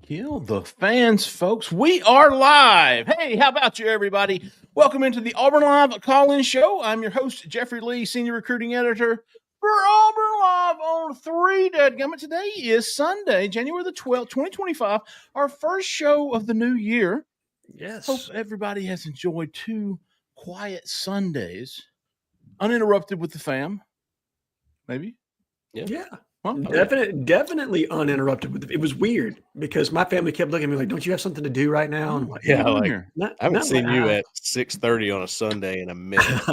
Kill the fans, folks. We are live. Hey, how about you, everybody? Welcome into the Auburn Live call-in show. I'm your host, Jeffrey Lee, Senior Recruiting Editor for Auburn Live on 3. Dadgummit. Today is Sunday, January the 12th, 2025, our first show of the new year. Yes. Hope everybody has enjoyed 2 quiet Sundays, uninterrupted with the fam. Maybe? Yeah. Huh? Definitely uninterrupted. It was weird because my family kept looking at me like, "Don't you have something to do right now?" And I'm like, "Yeah, like I haven't seen you at 6:30 on a Sunday in a minute."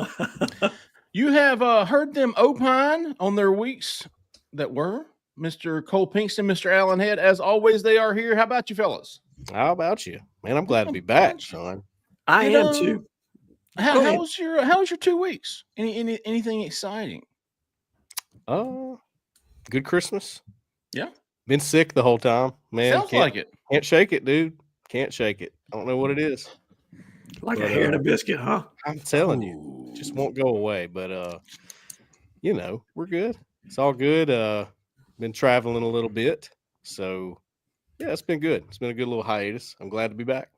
You have heard them opine on their weeks that were. Mr. Cole Pinkston, Mr. Allen Head, as always, they are here. How about you, fellas? How about you, man? I'm glad to be back, Sean. I am too. How was your 2 weeks? Anything exciting? Good Christmas. Yeah. Been sick the whole time, man. Sounds like it. Can't shake it, dude. Can't shake it. I don't know what it is. Like a hair in a biscuit, huh? I'm telling you, just won't go away. But we're good. It's all good. Been traveling a little bit, so yeah, it's been good. It's been a good little hiatus. I'm glad to be back.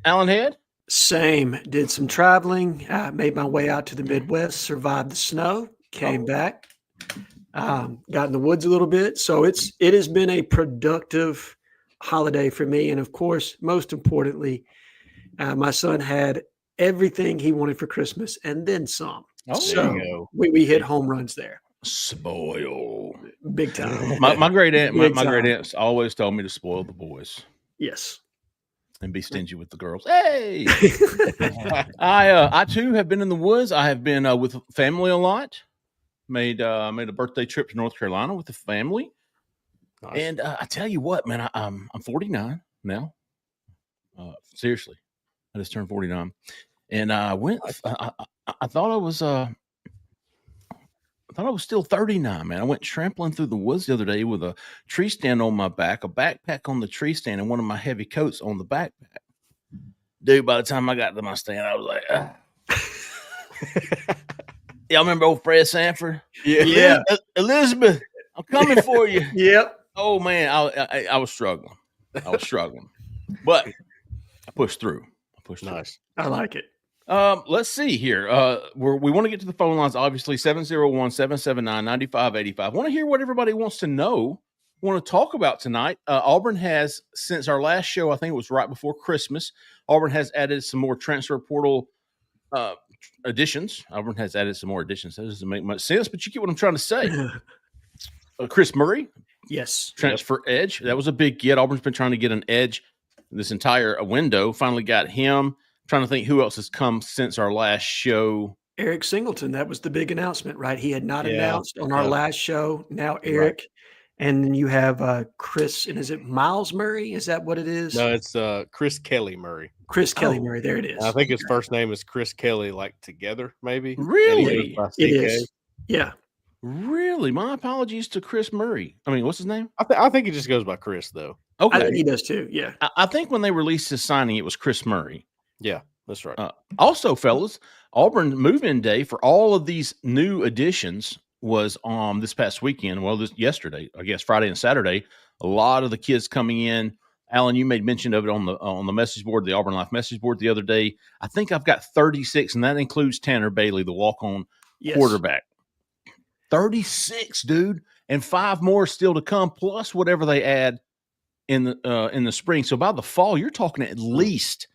Allen Head? Same. Did some traveling. Made my way out to the Midwest. Survived the snow. Came back. Got in the woods a little bit. So it has been a productive holiday for me. And of course, most importantly, my son had everything he wanted for Christmas and then some. Oh, so we hit home runs there. Spoil. Big time. My great aunt, my great aunt always told me to spoil the boys. Yes. And be stingy with the girls. Hey, I too have been in the woods. I have been with family a lot. Made a birthday trip to North Carolina with the family. Nice. And I tell you what, man, I'm 49 now. Seriously, I just turned 49, and I went. I thought I was still 39, man. I went trampling through the woods the other day with a tree stand on my back, a backpack on the tree stand, and one of my heavy coats on the backpack. Dude, by the time I got to my stand, I was like, Y'all remember old Fred Sanford? Yeah. Elizabeth, I'm coming for you. Yep. Oh, man, I was struggling. But I pushed through. Nice. I like it. Let's see here. We want to get to the phone lines, obviously, 701-779-9585. Want to hear what everybody wants to know, want to talk about tonight. Auburn has, since our last show, I think it was right before Christmas, Auburn has added some more transfer portal additions. Auburn has added some more additions. That doesn't make much sense, but you get what I'm trying to say. Chris Murray. Yes. Transfer edge. That was a big get. Auburn's been trying to get an edge this entire window. Finally got him. I'm trying to think who else has come since our last show. Eric Singleton. That was the big announcement, right? He had not announced on our last show. Now Eric. Right. And then you have Chris, and is it Miles Murray? Is that what it is? No, it's Chris Kelly Murray. Chris Kelly Murray. There it is. I think his first name is Chris Kelly, like together, maybe. Really? It is. Yeah. Really? My apologies to Chris Murray. I mean, what's his name? I think he just goes by Chris, though. Okay. I think he does too. Yeah. I think when they released his signing, it was Chris Murray. Yeah, that's right. Also, fellas, Auburn move-in day for all of these new additions was this past weekend. Well, yesterday, I guess Friday and Saturday. A lot of the kids coming in. Alan, you made mention of it on the message board, the Auburn Life message board the other day. I think I've got 36, and that includes Tanner Bailey, the walk-on quarterback. 36, dude, and 5 more still to come, plus whatever they add in the spring. So by the fall, you're talking at least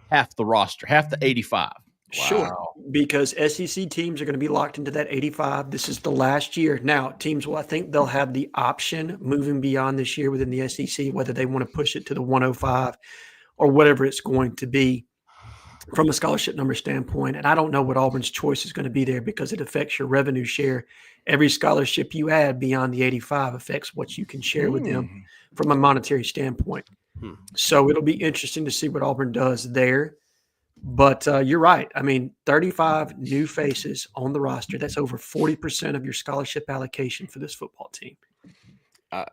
half the roster, half the 85. Sure, because SEC teams are going to be locked into that 85. This is the last year. Now, teams I think they'll have the option moving beyond this year within the SEC, whether they want to push it to the 105 or whatever it's going to be from a scholarship number standpoint. And I don't know what Auburn's choice is going to be there because it affects your revenue share. Every scholarship you add beyond the 85 affects what you can share with them from a monetary standpoint. So it'll be interesting to see what Auburn does there. But you're right. I mean, 35 new faces on the roster. That's over 40% of your scholarship allocation for this football team.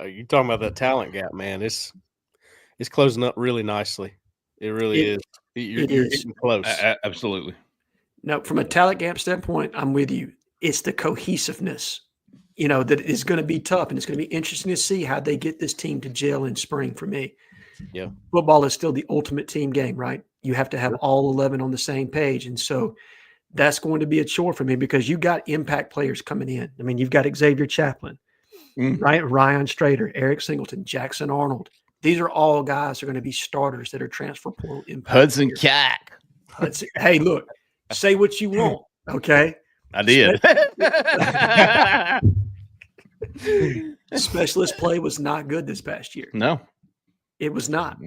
You're talking about that talent gap, man. It's closing up really nicely. It really is. You're getting close. Absolutely. No, from a talent gap standpoint, I'm with you. It's the cohesiveness that is going to be tough, and it's going to be interesting to see how they get this team to gel in spring for me. Yeah. Football is still the ultimate team game, right? You have to have all 11 on the same page. And so that's going to be a chore for me because you got impact players coming in. I mean, you've got Xavier Chaplin, right? Ryan Strader, Eric Singleton, Jackson Arnold. These are all guys who are going to be starters that are transfer portal impact. Hudson Cack. Hey, look, say what you want, okay? I did. Specialist play was not good this past year. No. It was not.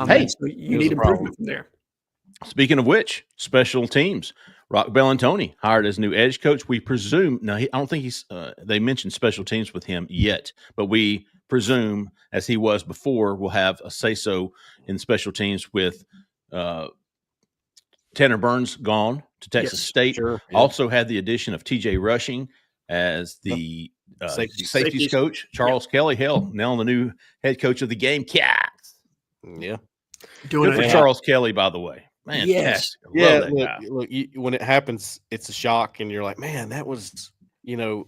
Hey, so you need improvement from there. Speaking of which, special teams. Rock Bellantoni hired as new edge coach. We presume I don't think they mentioned special teams with him yet, but we presume, as he was before, we'll have a say-so in special teams with Tanner Burns gone to Texas State. Sure, yeah. Also had the addition of TJ Rushing as the safeties coach. Charles Kelly, now the new head coach of the game. Cats. Yeah. Good for Charles Kelly, by the way. Man, yes. Yeah, look, when it happens, it's a shock, and you're like, man, that was,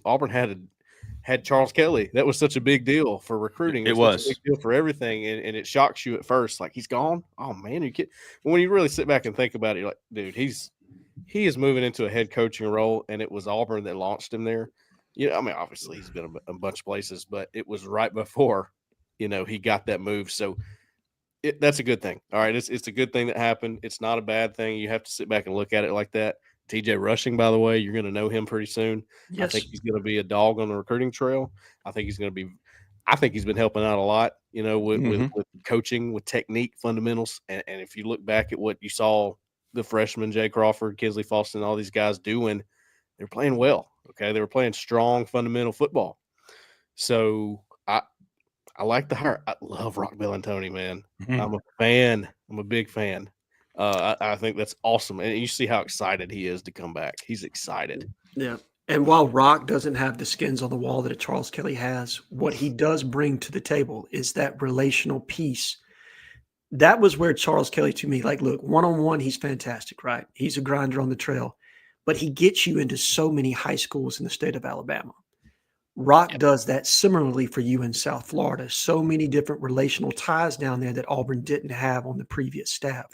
Auburn had Charles Kelly. That was such a big deal for recruiting. It was a big deal for everything, and it shocks you at first, like he's gone. Oh man, you kidding? When you really sit back and think about it, you're like, dude, he is moving into a head coaching role, and it was Auburn that launched him there. I mean, obviously he's been a bunch of places, but it was right before, he got that move. So that's a good thing. All right. It's a good thing that happened. It's not a bad thing. You have to sit back and look at it like that. TJ Rushing, by the way, you're going to know him pretty soon. Yes. I think he's going to be a dog on the recruiting trail. I think he's been helping out a lot, with coaching, with technique, fundamentals. And if you look back at what you saw the freshmen, Jay Crawford, Kinsley Faustin, all these guys doing, they're playing well. Okay. They were playing strong, fundamental football. So I like the hire. I love Rock Bellantoni, man. Mm-hmm. I'm a fan. I'm a big fan. I think that's awesome. And you see how excited he is to come back. He's excited. Yeah. And while Rock doesn't have the skins on the wall that a Charles Kelly has, what he does bring to the table is that relational piece. That was where Charles Kelly, to me, like, look, one-on-one, he's fantastic, right? He's a grinder on the trail. But he gets you into so many high schools in the state of Alabama. Rock does that similarly for you in South Florida. So many different relational ties down there that Auburn didn't have on the previous staff.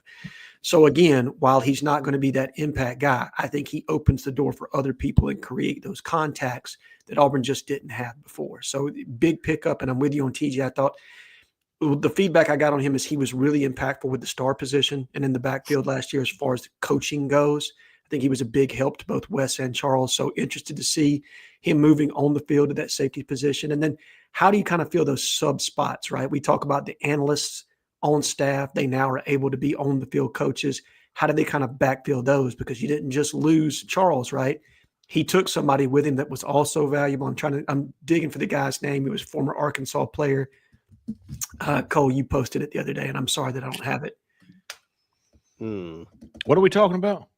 So again, while he's not going to be that impact guy, I think he opens the door for other people and create those contacts that Auburn just didn't have before. So big pickup, and I'm with you on TJ. I thought the feedback I got on him is he was really impactful with the star position and in the backfield last year as far as the coaching goes. I think he was a big help to both Wes and Charles. So interested to see him moving on the field to that safety position. And then how do you kind of feel those sub spots, right? We talk about the analysts on staff. They now are able to be on the field coaches. How do they kind of backfill those? Because you didn't just lose Charles, right? He took somebody with him that was also valuable. I'm digging for the guy's name. He was a former Arkansas player. Cole, you posted it the other day, and I'm sorry that I don't have it. What are we talking about?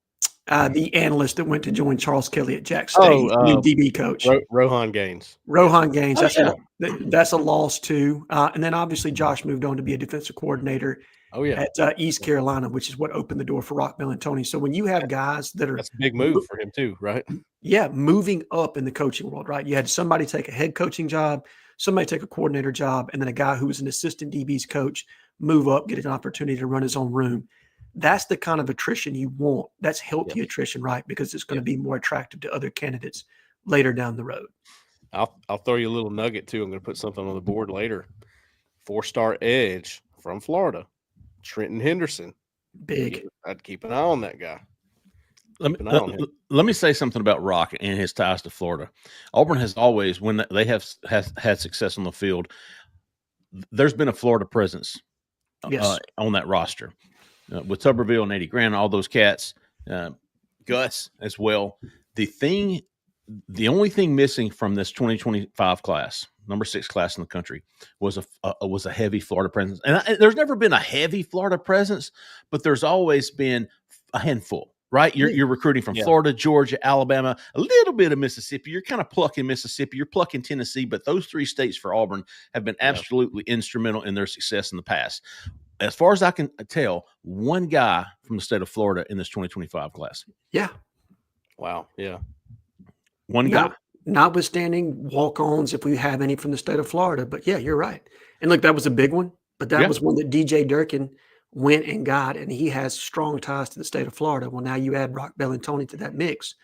The analyst that went to join Charles Kelly at Jack State, new DB coach. Rohan Gaines. Rohan Gaines. That's a loss too. And then obviously Josh moved on to be a defensive coordinator at East Carolina, which is what opened the door for Rock Bellantoni. So when you have guys that are – that's a big move for him too, right? Yeah, moving up in the coaching world, right? You had somebody take a head coaching job, somebody take a coordinator job, and then a guy who was an assistant DB's coach move up, get an opportunity to run his own room. That's the kind of attrition you want. That's healthy attrition, right? Because it's going to be more attractive to other candidates later down the road. I'll throw you a little nugget too. I'm going to put something on the board later. 4-star edge from Florida, Trenton Henderson. Big. I'd keep an eye on that guy. Let me say something about Rock and his ties to Florida. Auburn has always, when they have had success on the field, there's been a Florida presence on that roster. With Tuberville and Eddie Grant, all those cats, Gus as well. The only thing missing from this 2025 class, number 6 class in the country, was a heavy Florida presence. And there's never been a heavy Florida presence, but there's always been a handful. Right, you're recruiting from Florida, Georgia, Alabama, a little bit of Mississippi. You're kind of plucking Mississippi. You're plucking Tennessee, but those 3 states for Auburn have been absolutely instrumental in their success in the past. As far as I can tell, one guy from the state of Florida in this 2025 class. Yeah. Wow. Yeah. One guy. notwithstanding walk-ons, if we have any from the state of Florida. But yeah, you're right. And look, that was a big one, but that was one that DJ Durkin went and got, and he has strong ties to the state of Florida. Well, now you add Rock Bellantoni to that mix,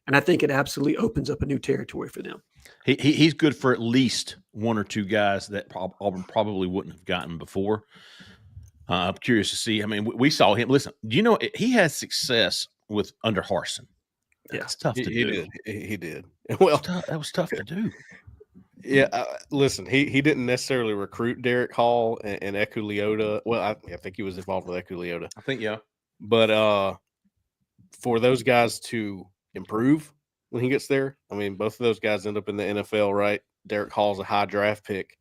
and I think it absolutely opens up a new territory for them. He's good for at least one or two guys that Auburn probably wouldn't have gotten before. I'm curious to see. I mean, we saw him. Listen, do you know he had success with under Harsin? That's tough to do. He did. Well, that was tough to do. Yeah, listen, he didn't necessarily recruit Derek Hall and Eku Leota. Well, I think he was involved with Eku Leota. I think, yeah. But for those guys to improve when he gets there, I mean, both of those guys end up in the NFL, right? Derek Hall's a high draft pick.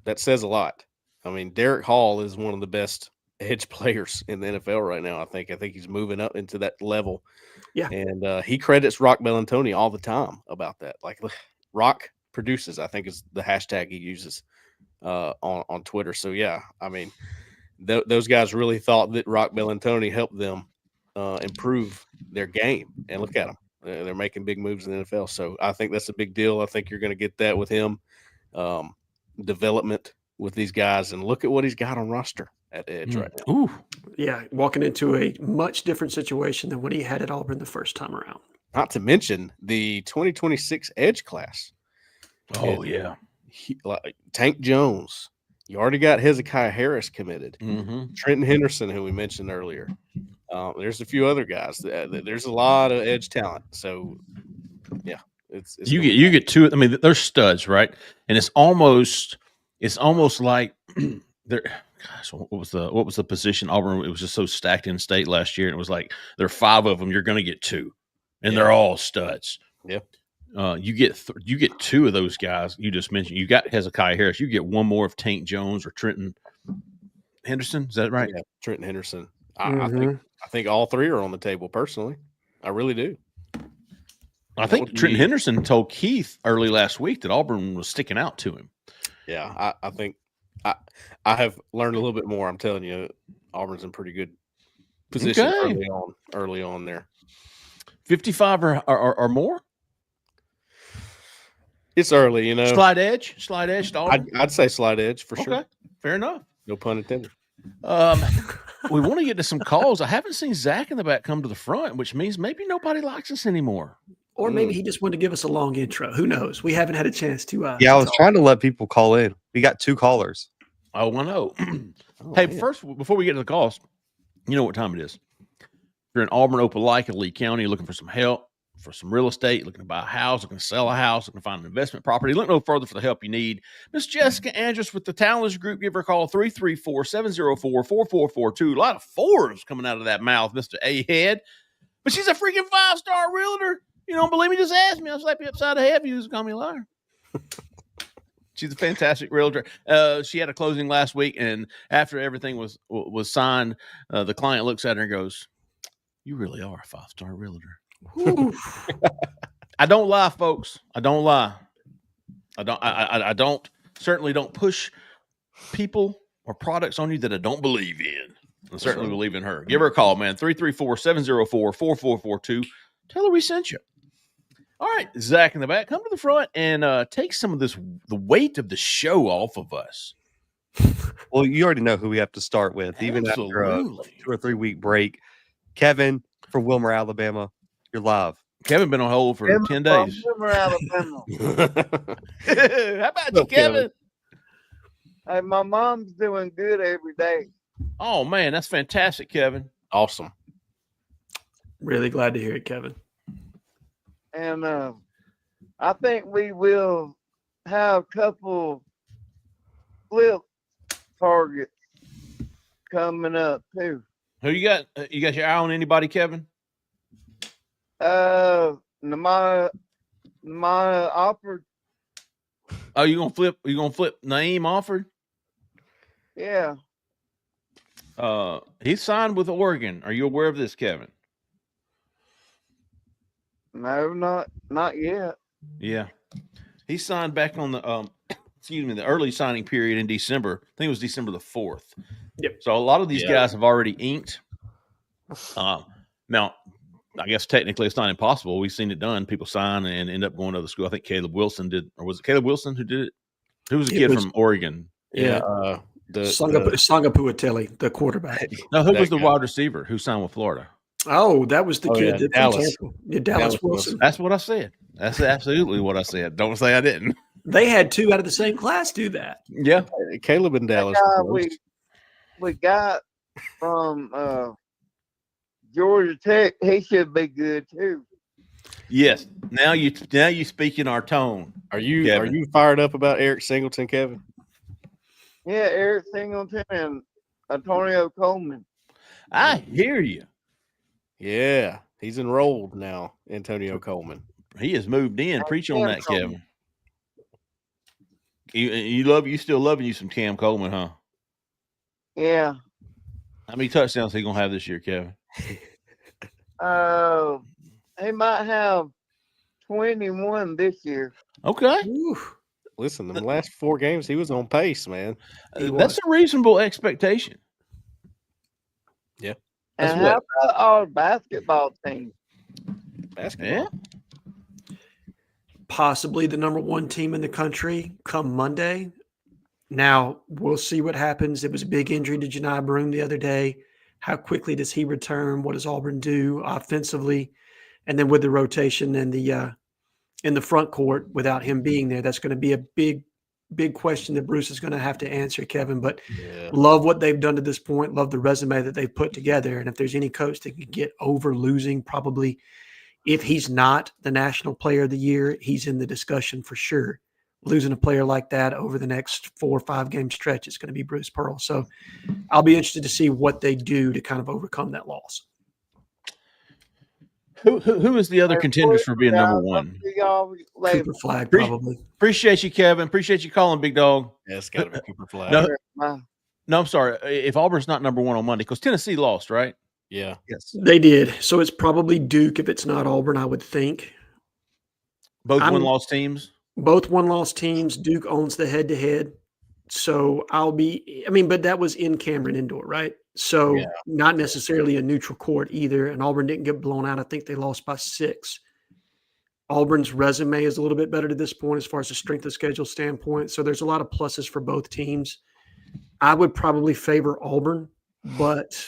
That says a lot. I mean, Derek Hall is one of the best edge players in the NFL right now. I think he's moving up into that level. Yeah. And he credits Rock Bellantoni all the time about that. Like, Rock produces, I think is the hashtag he uses on Twitter. So, yeah, I mean, those guys really thought that Rock Bellantoni helped them improve their game. And look at them. They're making big moves in the NFL. So I think that's a big deal. I think you're going to get that with him. Development with these guys. And look at what he's got on roster at edge right now. Ooh. Yeah, walking into a much different situation than what he had at Auburn the first time around. Not to mention the 2026 edge class. Oh, yeah. Tank Jones. You already got Hezekiah Harris committed. Mm-hmm. Trenton Henderson, who we mentioned earlier. There's a few other guys. There's a lot of edge talent. So, yeah, it's you get two. I mean, they're studs, right? And it's almost like they're. Gosh, what was the position Auburn? It was just so stacked in state last year, and it was like there are 5 of them. You're going to get 2, and they're all studs. Yeah. You get 2 of those guys you just mentioned. You got Hezekiah Harris. You get one more of Tank Jones or Trenton Henderson. Is that right? Yeah, Trenton Henderson. I think all 3 are on the table. Personally, I really do. I think Trenton Henderson told Keith early last week that Auburn was sticking out to him. Yeah, I think I have learned a little bit more. I'm telling you, Auburn's in pretty good position early on there. 55 or more. It's early, you know. Slide edge to Auburn? I'd say slide edge for sure. Fair enough. No pun intended. We want to get to some calls. I haven't seen Zach in the back come to the front, which means maybe nobody likes us anymore. Or maybe he just wanted to give us a long intro. Who knows? We haven't had a chance to. I was trying to let people call in. We got 2 callers. Oh, I know. Hey, first, before we get to the calls, you know what time it is. If you're in Auburn, Opelika, Lee County, looking for some help, for some real estate, looking to buy a house, looking to sell a house, looking to find an investment property, look no further for the help you need. Miss Jessica Andrus with the Talents Group. Give her a call, 334-704-4442. A lot of 4s coming out of that mouth, Mr. A-Head. But she's a freaking 5-star realtor. You don't believe me? Just ask me. I'll slap you upside the head if you just call me a liar. She's a fantastic realtor. She had a closing last week, and after everything was signed, the client looks at her and goes, "You really are a 5-star realtor." I don't lie, folks. I don't lie. I certainly don't push people or products on you that I don't believe in. I certainly believe in her. Give her a call, man. 334-704-4442. Tell her we sent you. All right, Zach in the back, come to the front and take some of the weight of the show off of us. Well, you already know who we have to start with, even after a 2 or 3 week break. Kevin from Wilmer, Alabama. You're live. Kevin been on hold for 10 days. Wilmer, Alabama. How about you, Kevin? Hey, my mom's doing good every day. Oh, man, that's fantastic, Kevin. Awesome. Really glad to hear it, Kevin. And I think we will have a couple flip targets coming up, too. Who you got? You got your eye on anybody, Kevin? My offered. Oh, you gonna flip Naeem Offord? Yeah. He's signed with Oregon. Are you aware of this, Kevin? No, not yet. Yeah. He signed back on the the early signing period in December. I think it was December the 4th. Yep. So a lot of these guys have already inked. Now, I guess technically it's not impossible. We've seen it done. People sign and end up going to the school. I think Caleb Wilson did, or was it Caleb Wilson who did it? Who was a kid from Oregon? Yeah. Sangapuateli, the quarterback. No, who was the wide receiver who signed with Florida? Oh, that was the kid that Dallas. Dallas Wilson. That's what I said. That's absolutely what I said. Don't say I didn't. They had 2 out of the same class do that. Yeah. Caleb and Dallas. We got from Georgia Tech, he should be good too. Yes. Now you speak in our tone. Are you fired up about Eric Singleton, Kevin? Yeah, Eric Singleton and Antonio Coleman. I hear you. Yeah, he's enrolled now, Antonio Coleman. He has moved in. Preach on that, Kevin. You still loving you some Cam Coleman, huh? Yeah. How many touchdowns he gonna have this year, Kevin? He might have 21 this year. Okay. Oof. Listen, the last 4 games he was on pace, man. That's a reasonable expectation. Yeah. And how about our basketball team? Basketball. Yeah. Possibly the number 1 team in the country come Monday. Now, we'll see what happens. It was a big injury to Janai Broom the other day. How quickly does he return? What does Auburn do offensively? And then with the rotation and in the front court without him being there, that's going to be a big, big question that Bruce is going to have to answer, Kevin. But love what they've done to this point. Love the resume that they've put together. And if there's any coach that can get over losing, probably if he's not the national player of the year, he's in the discussion for sure. Losing a player like that over the next 4 or 5 game stretch is going to be Bruce Pearl. So I'll be interested to see what they do to kind of overcome that loss. Who is the other contenders for being number 1? Cooper Flag, probably. Appreciate you, Kevin. Appreciate you calling, big dog. Yeah, it's got to be Cooper Flag. No, I'm sorry. If Auburn's not number 1 on Monday, because Tennessee lost, right? Yeah. Yes. They did. So it's probably Duke if it's not Auburn, I would think. Both one-loss teams? Both one-loss teams. Duke owns the head-to-head. So but that was in Cameron Indoor, right? So not necessarily a neutral court either. And Auburn didn't get blown out. I think they lost by 6. Auburn's resume is a little bit better to this point as far as the strength of schedule standpoint. So there's a lot of pluses for both teams. I would probably favor Auburn, but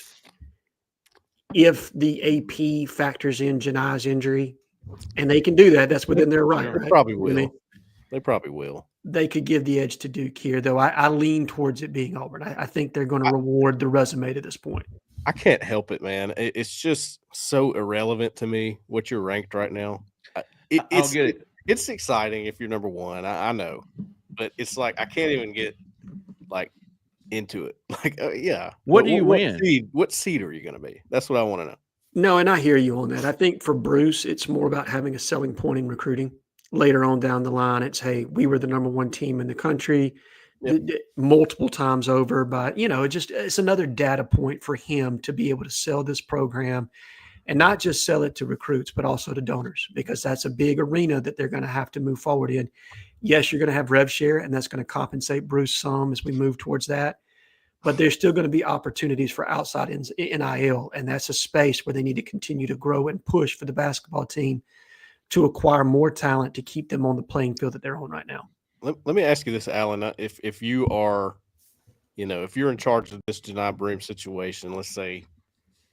if the AP factors in Janai's injury, and they can do that, that's within their right. They probably will. They probably will. They could give the edge to Duke here, though. I lean towards it being Auburn. I think they're going to reward the resume to this point. I can't help it, man. It's just so irrelevant to me what you're ranked right now. It's exciting if you're number 1. I know, but it's like I can't even get into it. What do you win? What seed are you going to be? That's what I want to know. No, and I hear you on that. I think for Bruce, it's more about having a selling point in recruiting. Later on down the line, it's, hey, we were the number 1 team in the country multiple times over. But, it's another data point for him to be able to sell this program and not just sell it to recruits, but also to donors, because that's a big arena that they're going to have to move forward in. Yes, you're going to have rev share, and that's going to compensate Bruce some as we move towards that. But there's still going to be opportunities for outside NIL, and that's a space where they need to continue to grow and push for the basketball team to acquire more talent to keep them on the playing field that they're on right now. Let me ask you this, Alan. If you are, if you're in charge of this Janai Broom situation, let's say,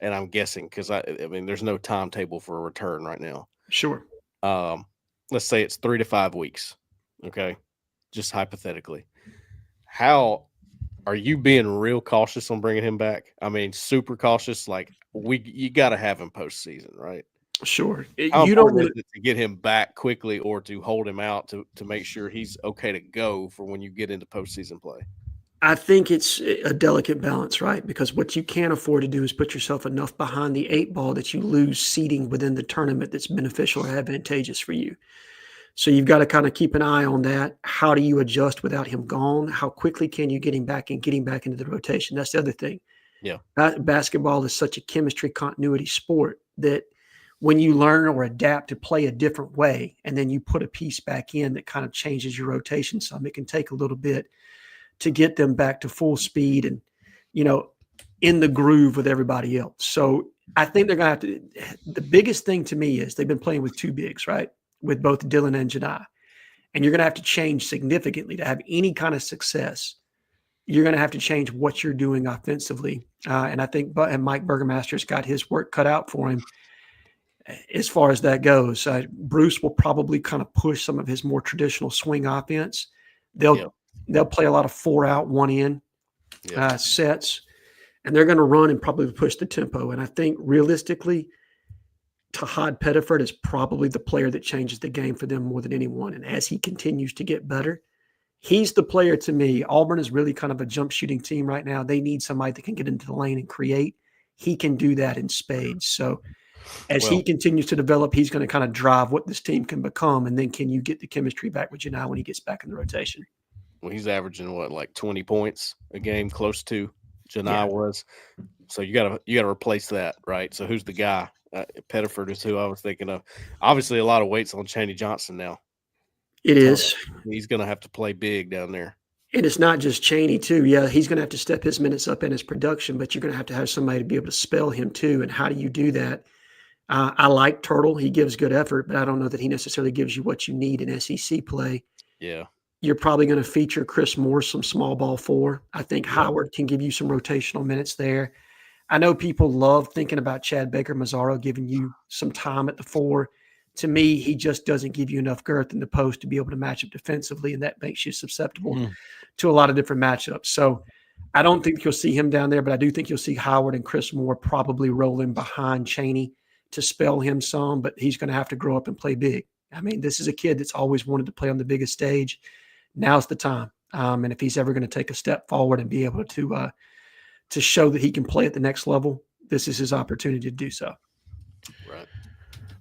and I'm guessing because I mean, there's no timetable for a return right now. Sure. Let's say it's 3 to 5 weeks. Okay, just hypothetically, how are you being real cautious on bringing him back? I mean, super cautious. Like you got to have him postseason, right? Sure. How important is it to get him back quickly or to hold him out to make sure he's okay to go for when you get into postseason play? I think it's a delicate balance, right? Because what you can't afford to do is put yourself enough behind the 8 ball that you lose seeding within the tournament that's beneficial or advantageous for you. So you've got to kind of keep an eye on that. How do you adjust without him gone? How quickly can you get him back and get him back into the rotation? That's the other thing. Yeah. Basketball is such a chemistry continuity sport that when you learn or adapt to play a different way, and then you put a piece back in that kind of changes your rotation some, it can take a little bit to get them back to full speed and, in the groove with everybody else. So I think they're going to have to. The biggest thing to me is they've been playing with two bigs, right? With both Dylan and Janai. And you're going to have to change significantly to have any kind of success. You're going to have to change what you're doing offensively. And I think Mike Burgermaster's got his work cut out for him as far as that goes. Bruce will probably kind of push some of his more traditional swing offense. They'll play a lot of 4-out, 1-in sets. And they're going to run and probably push the tempo. And I think realistically, Tahad Pettiford is probably the player that changes the game for them more than anyone. And as he continues to get better, he's the player to me. Auburn is really kind of a jump shooting team right now. They need somebody that can get into the lane and create. He can do that in spades. So as he continues to develop, he's going to kind of drive what this team can become. And then can you get the chemistry back with Janai when he gets back in the rotation? Well, he's averaging like 20 points a game, close to Janai was. So you gotta replace that, right? So who's the guy? Pettiford is who I was thinking of. Obviously, a lot of weight's on Chaney Johnson now. It is. He's going to have to play big down there. And it's not just Chaney, too. Yeah, he's going to have to step his minutes up in his production, but you're going to have somebody to be able to spell him, too. And how do you do that? I like Turtle. He gives good effort, but I don't know that he necessarily gives you what you need in SEC play. Yeah. You're probably going to feature Chris Moore, some small ball 4. I think Howard can give you some rotational minutes there. I know people love thinking about Chad Baker-Mazzaro giving you some time at the 4. To me, he just doesn't give you enough girth in the post to be able to match up defensively, and that makes you susceptible to a lot of different matchups. So I don't think you'll see him down there, but I do think you'll see Howard and Chris Moore probably rolling behind Chaney to spell him some, but he's going to have to grow up and play big. I mean, this is a kid that's always wanted to play on the biggest stage. Now's the time. And if he's ever going to take a step forward and be able to show that he can play at the next level, this is his opportunity to do so. Right.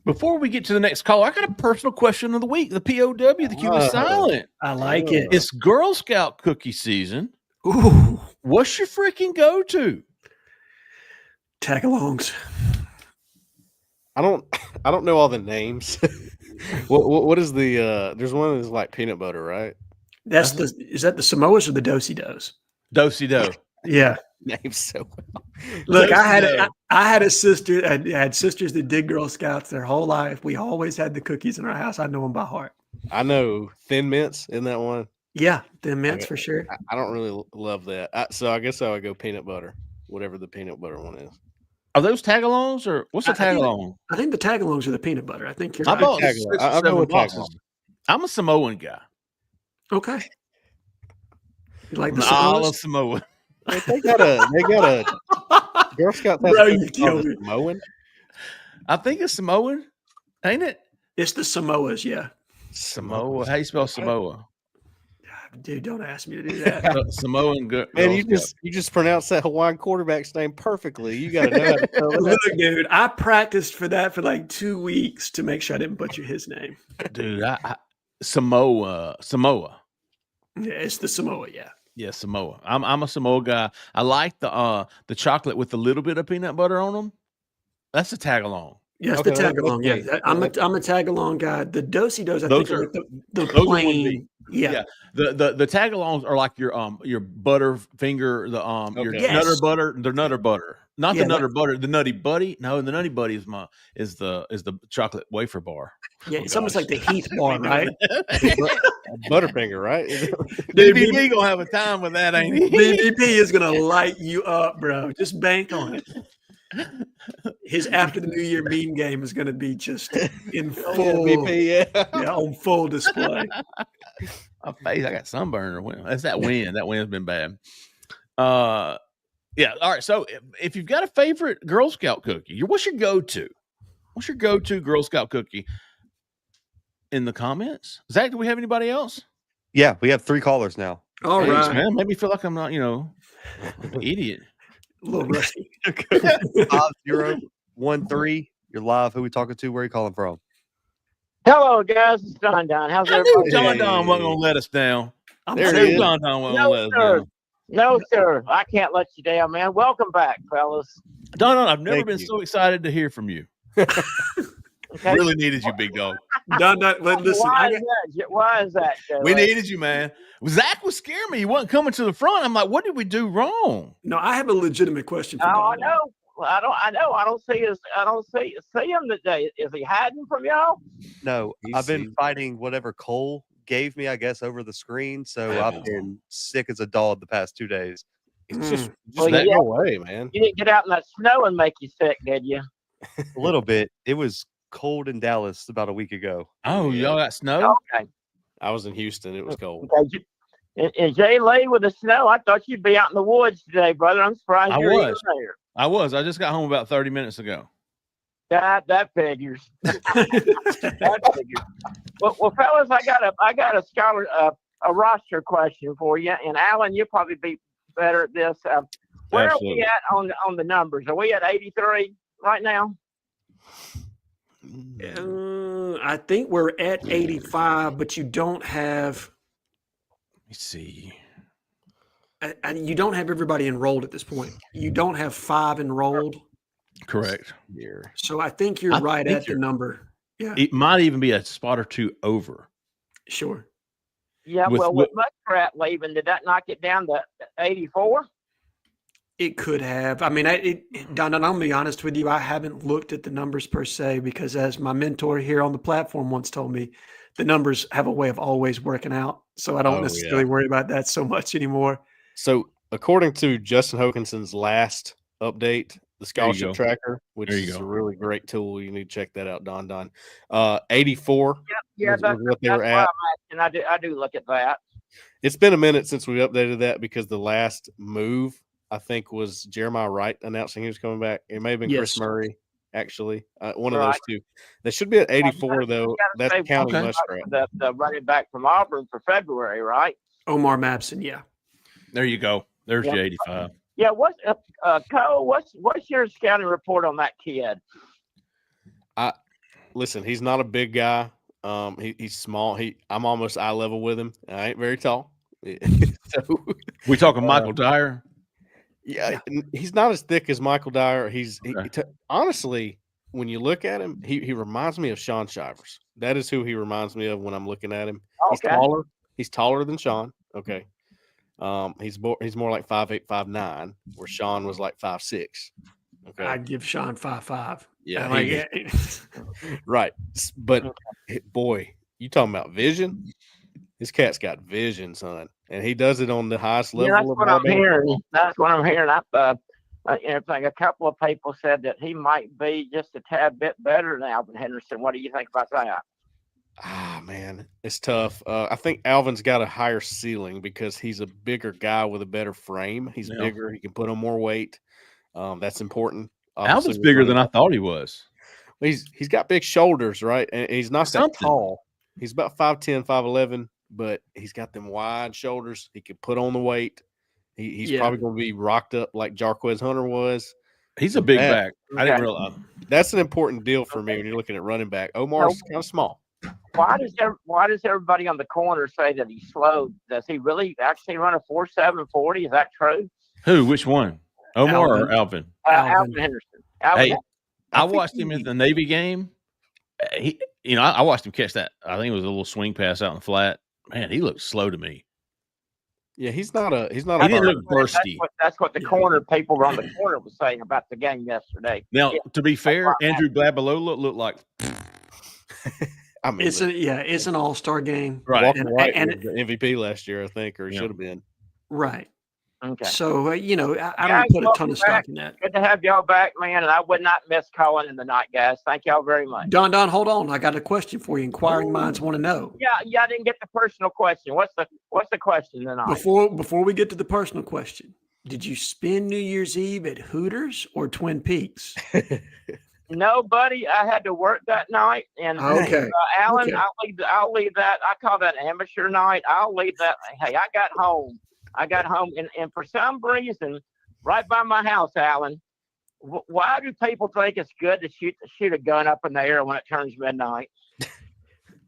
Before we get to the next call, I got a personal question of the week. The POW, the Q is silent. I like it. It's Girl Scout cookie season. Ooh. What's your freaking go-to? Tag-alongs. I don't know all the names. What is the there's one that's like peanut butter, right? Is that the Samoas or the Do-si-dos? Do-si-do. Yeah. Names so well. Look, I had a sister. I had sisters that did Girl Scouts their whole life. We always had the cookies in our house. I know them by heart. I know Thin Mints, isn't that one? Yeah, Thin Mints for sure. I don't really love that. So I guess I would go peanut butter, whatever the peanut butter one is. Are those tag-alongs or what's a tag-along? I think the tag-alongs are the peanut butter. I think you're I right. bought I'll go with tag-along. I'm a Samoan guy. Okay. You like the All Samoas? of Samoa. They got a Girl Scout. Bro, you killed me. Samoan. I think it's Samoan, ain't it? It's the Samoas, yeah. Samoa. How you spell Samoa? Dude, don't ask me to do that. Samoan girl. Man, you just pronounced that Hawaiian quarterback's name perfectly. You got to know how to spell it. Look, dude, I practiced for that for like 2 weeks to make sure I didn't butcher his name. Dude, Samoa. Yeah, it's the Samoa, yeah. Yeah, Samoa. I'm a Samoa guy. I like the chocolate with a little bit of peanut butter on them. That's a tag along. Yes, Okay, the tag along. okay. Yeah, I'm a tag along guy. The Do-si-dos, I Those think, are- are the those are plain. Yeah. The tag alongs are like your butter finger, your Okay. nutter butter, the nutter butter. Not Yeah, the nutter butter, the nutty buddy. No, the nutty buddy is the chocolate wafer bar. Yeah, it's almost like the Heath bar, right? Butterfinger, right? DVD gonna have a time with that, ain't he? BBP is gonna light you up, bro. Just bank on it. His after the New Year meme game is gonna be just in full, yeah. on full display. My face, I got sunburn. Or wind. That's that wind. That wind's been bad. Yeah. All right. So if you've got a favorite Girl Scout cookie, what's your go-to? What's your go-to Girl Scout cookie? In the comments, Zach, do we have anybody else? Yeah, we have 3 callers now. All Thanks, right, man. Made me feel like I'm not, an idiot. a little rusty. 5013. You're live. Who we talking to? Where are you calling from? Hello, guys. It's Don Don. How's I knew everybody? John Don wasn't gonna let us down. There I it knew is. John Don wasn't No, gonna let us sir. down. No, sir. I can't let you down, man. Welcome back, fellas. Don, I've never Thank been you. so excited to hear from you. Okay. Really needed you, big dog. Listen, Why is that? Joe? We needed you, man. Zach was scaring me. He wasn't coming to the front. I'm like, what did we do wrong? no, I have a legitimate question for Oh, I Don. know. I know. I don't see him today. Is he hiding from y'all? No, He's- I've been fighting whatever Cole gave me, I guess, over the screen. So I've been sick as a dog the past 2 days. It's just Well, let yeah. go away, man. You didn't get out in that snow and make you sick, did you? A little bit. It was cold in Dallas about a week ago. Oh, Yeah. y'all got snow? Okay. I was in Houston. It was cold. Okay. And Jay Lee with the snow, I thought you'd be out in the woods today, brother. I'm surprised I you're even was. there. I was. I just got home about 30 minutes ago. That figures. That figures. Well, fellas, I got a roster question for you, and Alan, you'll probably be better at this. Where are we at on the numbers? Are we at 83 right now? I think we're at 85, but you don't have Let me see. you don't have everybody enrolled at this point. You don't have 5 enrolled. Correct. Here. So I think you're I right think at the you're- number. Yeah, It might even be a spot or two over. sure. Yeah, With- well, with Muskrat leaving, did that knock it down to 84? It could have. I mean, Don, and I'll be honest with you, I haven't looked at the numbers per se because, as my mentor here on the platform once told me, the numbers have a way of always working out. So I don't necessarily worry about that so much anymore. So, according to Justin Hokinson's last update, the scholarship go. tracker, which There you is go. a really great tool, you need to check that out, Don. 84 Yeah, was that's what they were why at. I'm asking. I do look at that. It's been a minute since we updated that because the last move, I think, was Jeremiah Wright announcing he was coming back. It may have been Chris Yes. Murray, actually. One of Right. those two. They should be at 84, though. That's say counting Okay. Muskrat. The running back from Auburn for February, right? Omar Mabson, yeah. There you go. There's Yeah. your 85. Yeah. Cole? What's your scouting report on that kid? Listen, he's not a big guy. He's small. I'm almost eye level with him. I ain't very tall. So We talking Michael Dyer? yeah, he's not as thick as Michael Dyer. Okay. Honestly, when you look at him, he reminds me of Sean Shivers. That is who he reminds me of when I'm looking at him. He's Okay. taller. He's taller than Sean. Okay. He's more like 5'8", 5'9", where Sean was like 5'6". Okay. I'd give Sean 5'5". Yeah, I like he- it. right. But boy, you talking about vision? This cat's got vision, son, and he does it on the highest level. Yeah, that's of what I'm ball. hearing. That's what I'm hearing. I think a couple of people said that he might be just a tad bit better than Alvin Henderson. What do you think about that? Ah, man, it's tough. I think Alvin's got a higher ceiling because he's a bigger guy with a better frame. He's Yeah. bigger. He can put on more weight. That's important. Alvin's bigger than I thought he was. He's got big shoulders, right? And he's not that Something. tall. He's about 5'10", 5'11", but he's got them wide shoulders. He can put on the weight. He's Yeah. probably going to be rocked up like Jarquez Hunter was. He's a big That- back. I didn't Okay. realize. That's an important deal for me when you're looking at running back. Omar's kind of small. Why does everybody on the corner say that he's slow? Does he really actually run a 4.7 40? Is that true? Who? Which one? Omar or Alvin. Alvin? Alvin. Alvin Henderson. Alvin Hey, I watched him at the Navy game. I watched him catch that. I think it was a little swing pass out in the flat. Man, he looked slow to me. Yeah, he's not a. He didn't hard- look bursty. That's what the corner people on the corner was saying about the game yesterday. Now, Yeah. to be fair, Andrew Blabalola looked like I mean, It's an all-star game. right. Walker and- White and- was the MVP last year, I think, or he Yeah. should have been. Right. Okay. So, I Guys, don't put a ton welcome of stock back. in that. Good to have y'all back, man. And I would not miss calling in the night, guys. Thank y'all very much. Don, hold on. I got a question for you. Inquiring minds want to know. Yeah, I didn't get the personal question. What's the question tonight? Before we get to the personal question, did you spend New Year's Eve at Hooters or Twin Peaks? No, buddy, I had to work that night, and Okay. Alan, Okay. I'll leave that. I call that amateur night. I'll leave that. Hey, I got home, and for some reason, right by my house, Alan. Why do people think it's good to shoot a gun up in the air when it turns midnight?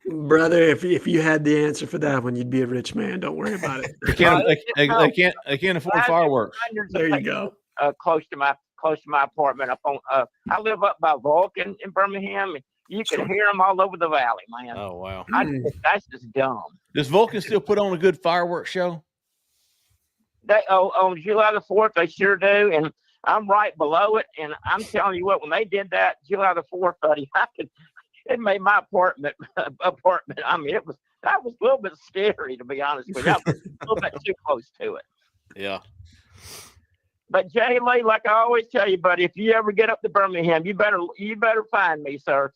Brother, if you had the answer for that one, you'd be a rich man. Don't worry about it. They can't afford fireworks. Hundreds of There you people, go. close to my apartment. Up on, I live up by Vulcan in Birmingham, and you can hear them all over the valley, man. Oh wow! That's just dumb. Does Vulcan still put on a good fireworks show? On July the 4th, they sure do. And I'm right below it, and I'm telling you what, when they did that July the 4th, buddy, it made my apartment. I mean, that was a little bit scary, to be honest with you. I was a little bit too close to it. Yeah. But Jay Lee, like I always tell you, buddy, if you ever get up to Birmingham, you better find me, sir.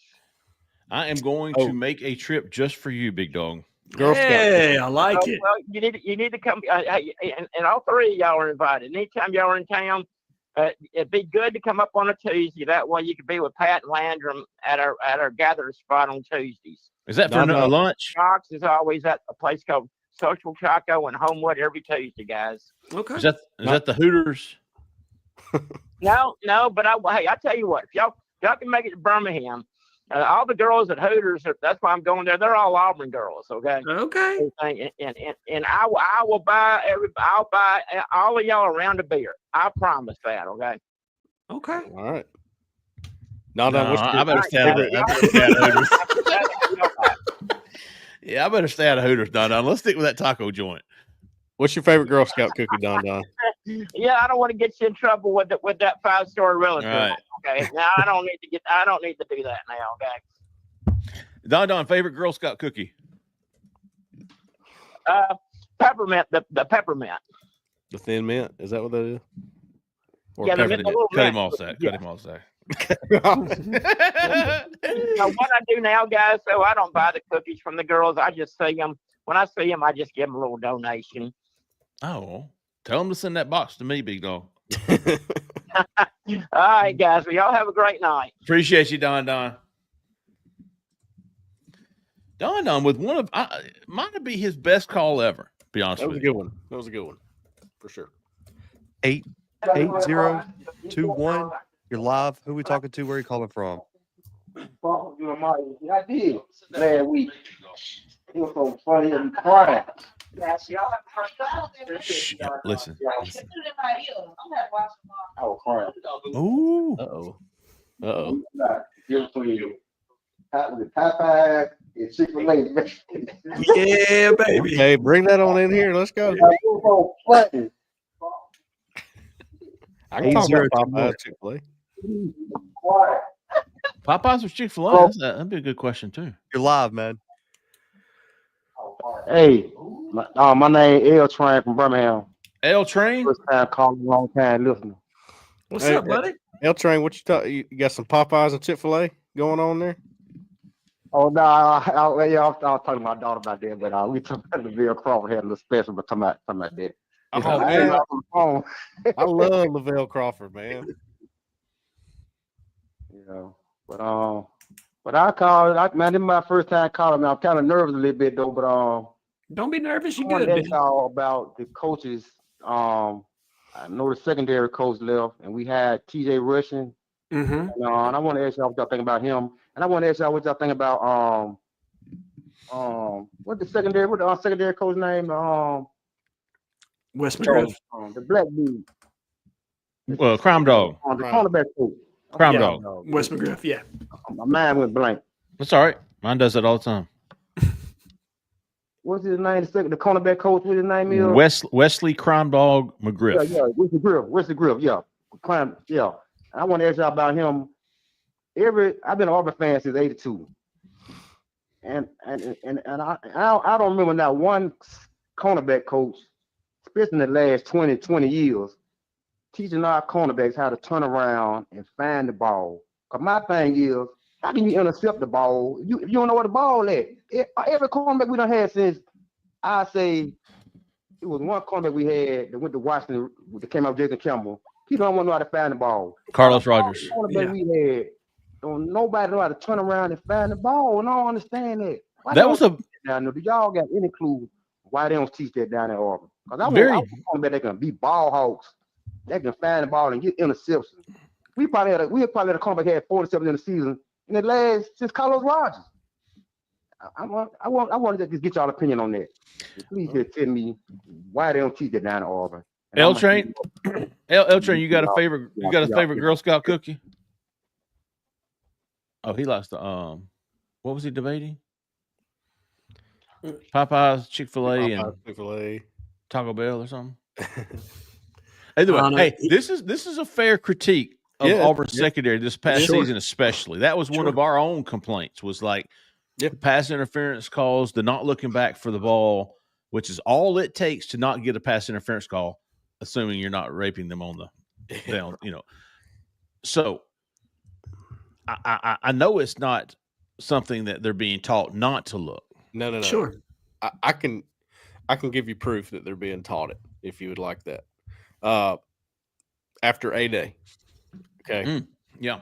I am going to make a trip just for you, big dog. Girl Scout. Hey, I like it. Well, you need to come, and all three of y'all are invited. Anytime y'all are in town, it'd be good to come up on a Tuesday. That way you could be with Pat and Landrum at our gathering spot on Tuesdays. Is that for a lunch? Fox is always at a place called Social Chaco in Homewood every Tuesday, guys. Okay. Is that the Hooters? No, but I tell you what, if y'all can make it to Birmingham, all the girls at Hooters, that's why I'm going there. They're all Auburn girls, okay? Okay. And I'll buy all of y'all a round of beer. I promise that, okay? Okay. All right. I better stay out of Hooters. Yeah, I better stay out of Hooters, Don. Let's stick with that taco joint. What's your favorite Girl Scout cookie, Don? Yeah, I don't want to get you in trouble with that 5-star relative. Right. Okay. Now I don't need to do that now. Okay. Don, favorite Girl Scout cookie? Peppermint. The peppermint. The thin mint. Is that what that is? Or Yeah, peppermint? Cut him off, Zach. Cut him off, Zach. Now, what I do now, guys, so I don't buy the cookies from the girls. I just see them. When I see them, I just give them a little donation. Oh, tell them to send that box to me, big dog. All right, guys. Well, y'all have a great night. Appreciate you, Don. Don with one of might be his best call ever. Be honest That was with a you. good one. That was a good one for sure. 88021. You're live. Who we talking to? Where are you calling from? I did last week. It was so funny and crying. Shh, listen. I was crying. Ooh. Uh-oh. Give for you. With Popeye and Chick-fil-A. Yeah, baby. Hey, bring that on in here. Let's go. It was so funny. I can talk about 802. Popeye Chick-fil-A. Quiet. Popeyes or Chick-fil-A? That'd be a good question too. You're live, man. Hey, my name L Train from Birmingham. L Train? First time calling, long time listening. What's Hey, up, buddy? L Train, what you got some Popeyes and Chick-fil-A going on there? Oh no, I was talking to my daughter about that, but we talking about the Bill Crawford had a little special, but talking about that. Oh, I man. on the phone. I love Lavelle Crawford, man. You know, but I called. Man, this is my first time calling. I'm kind of nervous a little bit though, but Don't be nervous. You I wanted good, to baby. ask y'all about the coaches. I know the secondary coach left, and we had TJ Rushing. Mm-hmm. And I want to ask y'all what y'all think about him, and I want to ask y'all what y'all think about what the secondary coach name? Wes McGriff. The black dude. Well, Crime Dog. The cornerback coach. Crime Yeah. Dog. Wes McGriff. Yeah. My mind went blank. That's all right. Mine does that all the time. What's his name? The cornerback coach. What his name is? Wesley Crime Dog McGriff. Yeah. Where's the grill? Yeah. Crime. Yeah. And I want to ask y'all about him. I've been an Auburn fan since '82, and I don't remember not one cornerback coach, especially in the last 20 years, teaching our cornerbacks how to turn around and find the ball. Cause my thing is, how can you intercept the ball? You don't know where the ball at. Every cornerback we done had since, I say, it was one cornerback we had that went to Washington that came out with Jason Campbell. He don't want to know how to find the ball. Carlos Rogers. Cornerback we had, don't nobody know how to turn around and find the ball. And I don't understand that. Why That was a down there? Do y'all got any clue why they don't teach that down in Auburn? Because I want cornerback that can be ball hawks. They can find the ball and get interceptions. We probably had a cornerback had 47 in the season in the last since Carlos Rogers. I want to just get y'all opinion on that. Please just tell me why they don't teach that down in Auburn. L Train. L Train, you got a favorite? You got a favorite Girl Scout cookie? Oh, he likes the what was he debating? Popeyes, Chick-fil-A, and Chick-fil-A. Taco Bell or something. Hey, this is a fair critique of Auburn secondary this past season, especially. That was one of our own complaints. Was like the pass interference calls, the not looking back for the ball, which is all it takes to not get a pass interference call, assuming you're not raping them on the down. So I know it's not something that they're being taught not to look. No. Sure. I can give you proof that they're being taught it if you would like that. After A-Day. Okay. Yeah.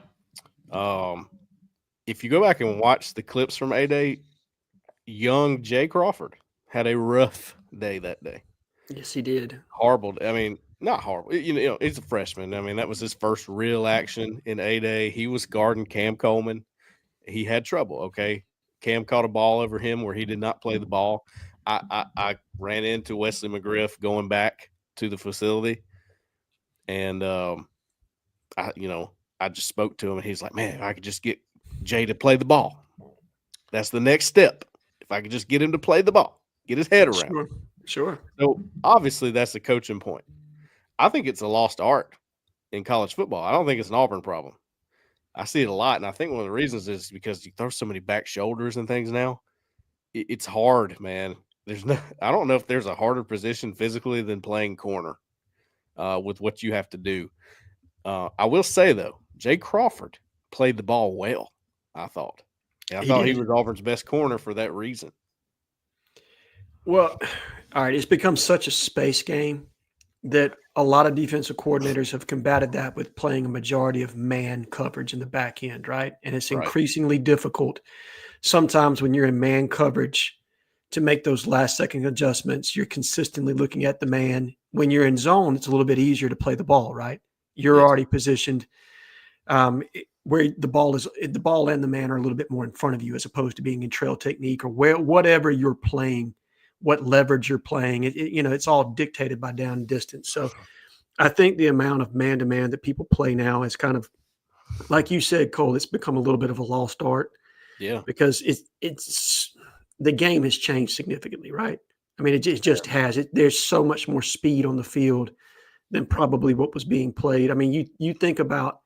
If you go back and watch the clips from A-Day, young Jay Crawford had a rough day that day. Yes, he did. Horrible. I mean, not horrible. He's a freshman. I mean, that was his first real action in A-Day. He was guarding Cam Coleman. He had trouble. Okay. Cam caught a ball over him where he did not play the ball. I ran into Wesley McGriff going back to the facility, and I just spoke to him, and he's like, "Man, if I could just get Jay to play the ball, that's the next step. If I could just get him to play the ball, get his head around." Sure. So obviously that's the coaching point. I think it's a lost art in college football. I don't think it's an Auburn problem. I see it a lot, and I think one of the reasons is because you throw so many back shoulders and things now. It's hard, man. I don't know if there's a harder position physically than playing corner with what you have to do. I will say, though, Jay Crawford played the ball well, I thought. And I thought he was Auburn's best corner for that reason. Well, all right, it's become such a space game that a lot of defensive coordinators have combated that with playing a majority of man coverage in the back end, right? And it's increasingly difficult sometimes when you're in man coverage to make those last-second adjustments. You're consistently looking at the man. When you're in zone, it's a little bit easier to play the ball, right? You're already positioned where the ball and the man are a little bit more in front of you as opposed to being in trail technique or whatever you're playing, what leverage you're playing. It's all dictated by down and distance. So I think the amount of man-to-man that people play now is kind of, like you said, Cole, it's become a little bit of a lost art. Yeah. Because it's the game has changed significantly, right? I mean, it just has. There's so much more speed on the field than probably what was being played. I mean, you think about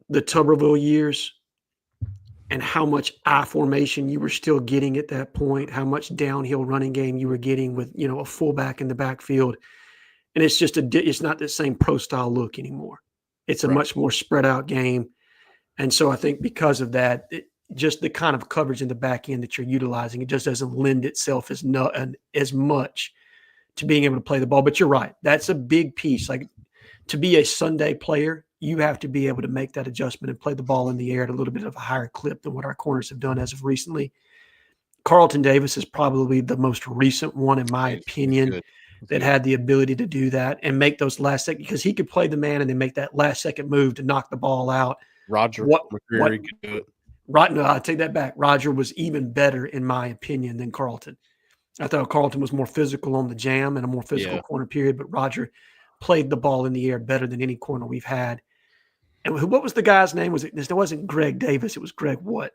the Tuberville years and how much I formation you were still getting at that point, how much downhill running game you were getting with, a fullback in the backfield. And it's just it's not the same pro style look anymore. It's a much more spread out game. And so I think because of that, just the kind of coverage in the back end that you're utilizing, it just doesn't lend itself as much to being able to play the ball. But you're right. That's a big piece. Like, to be a Sunday player, you have to be able to make that adjustment and play the ball in the air at a little bit of a higher clip than what our corners have done as of recently. Carlton Davis is probably the most recent one, in my opinion, that had the ability to do that and make those last second, because he could play the man and then make that last second move to knock the ball out. Roger McCreary could do it. Right, no, I take that back. Roger was even better, in my opinion, than Carlton. I thought Carlton was more physical on the jam and a more physical corner period, but Roger played the ball in the air better than any corner we've had. And what was the guy's name? It wasn't Greg Davis. It was Greg what?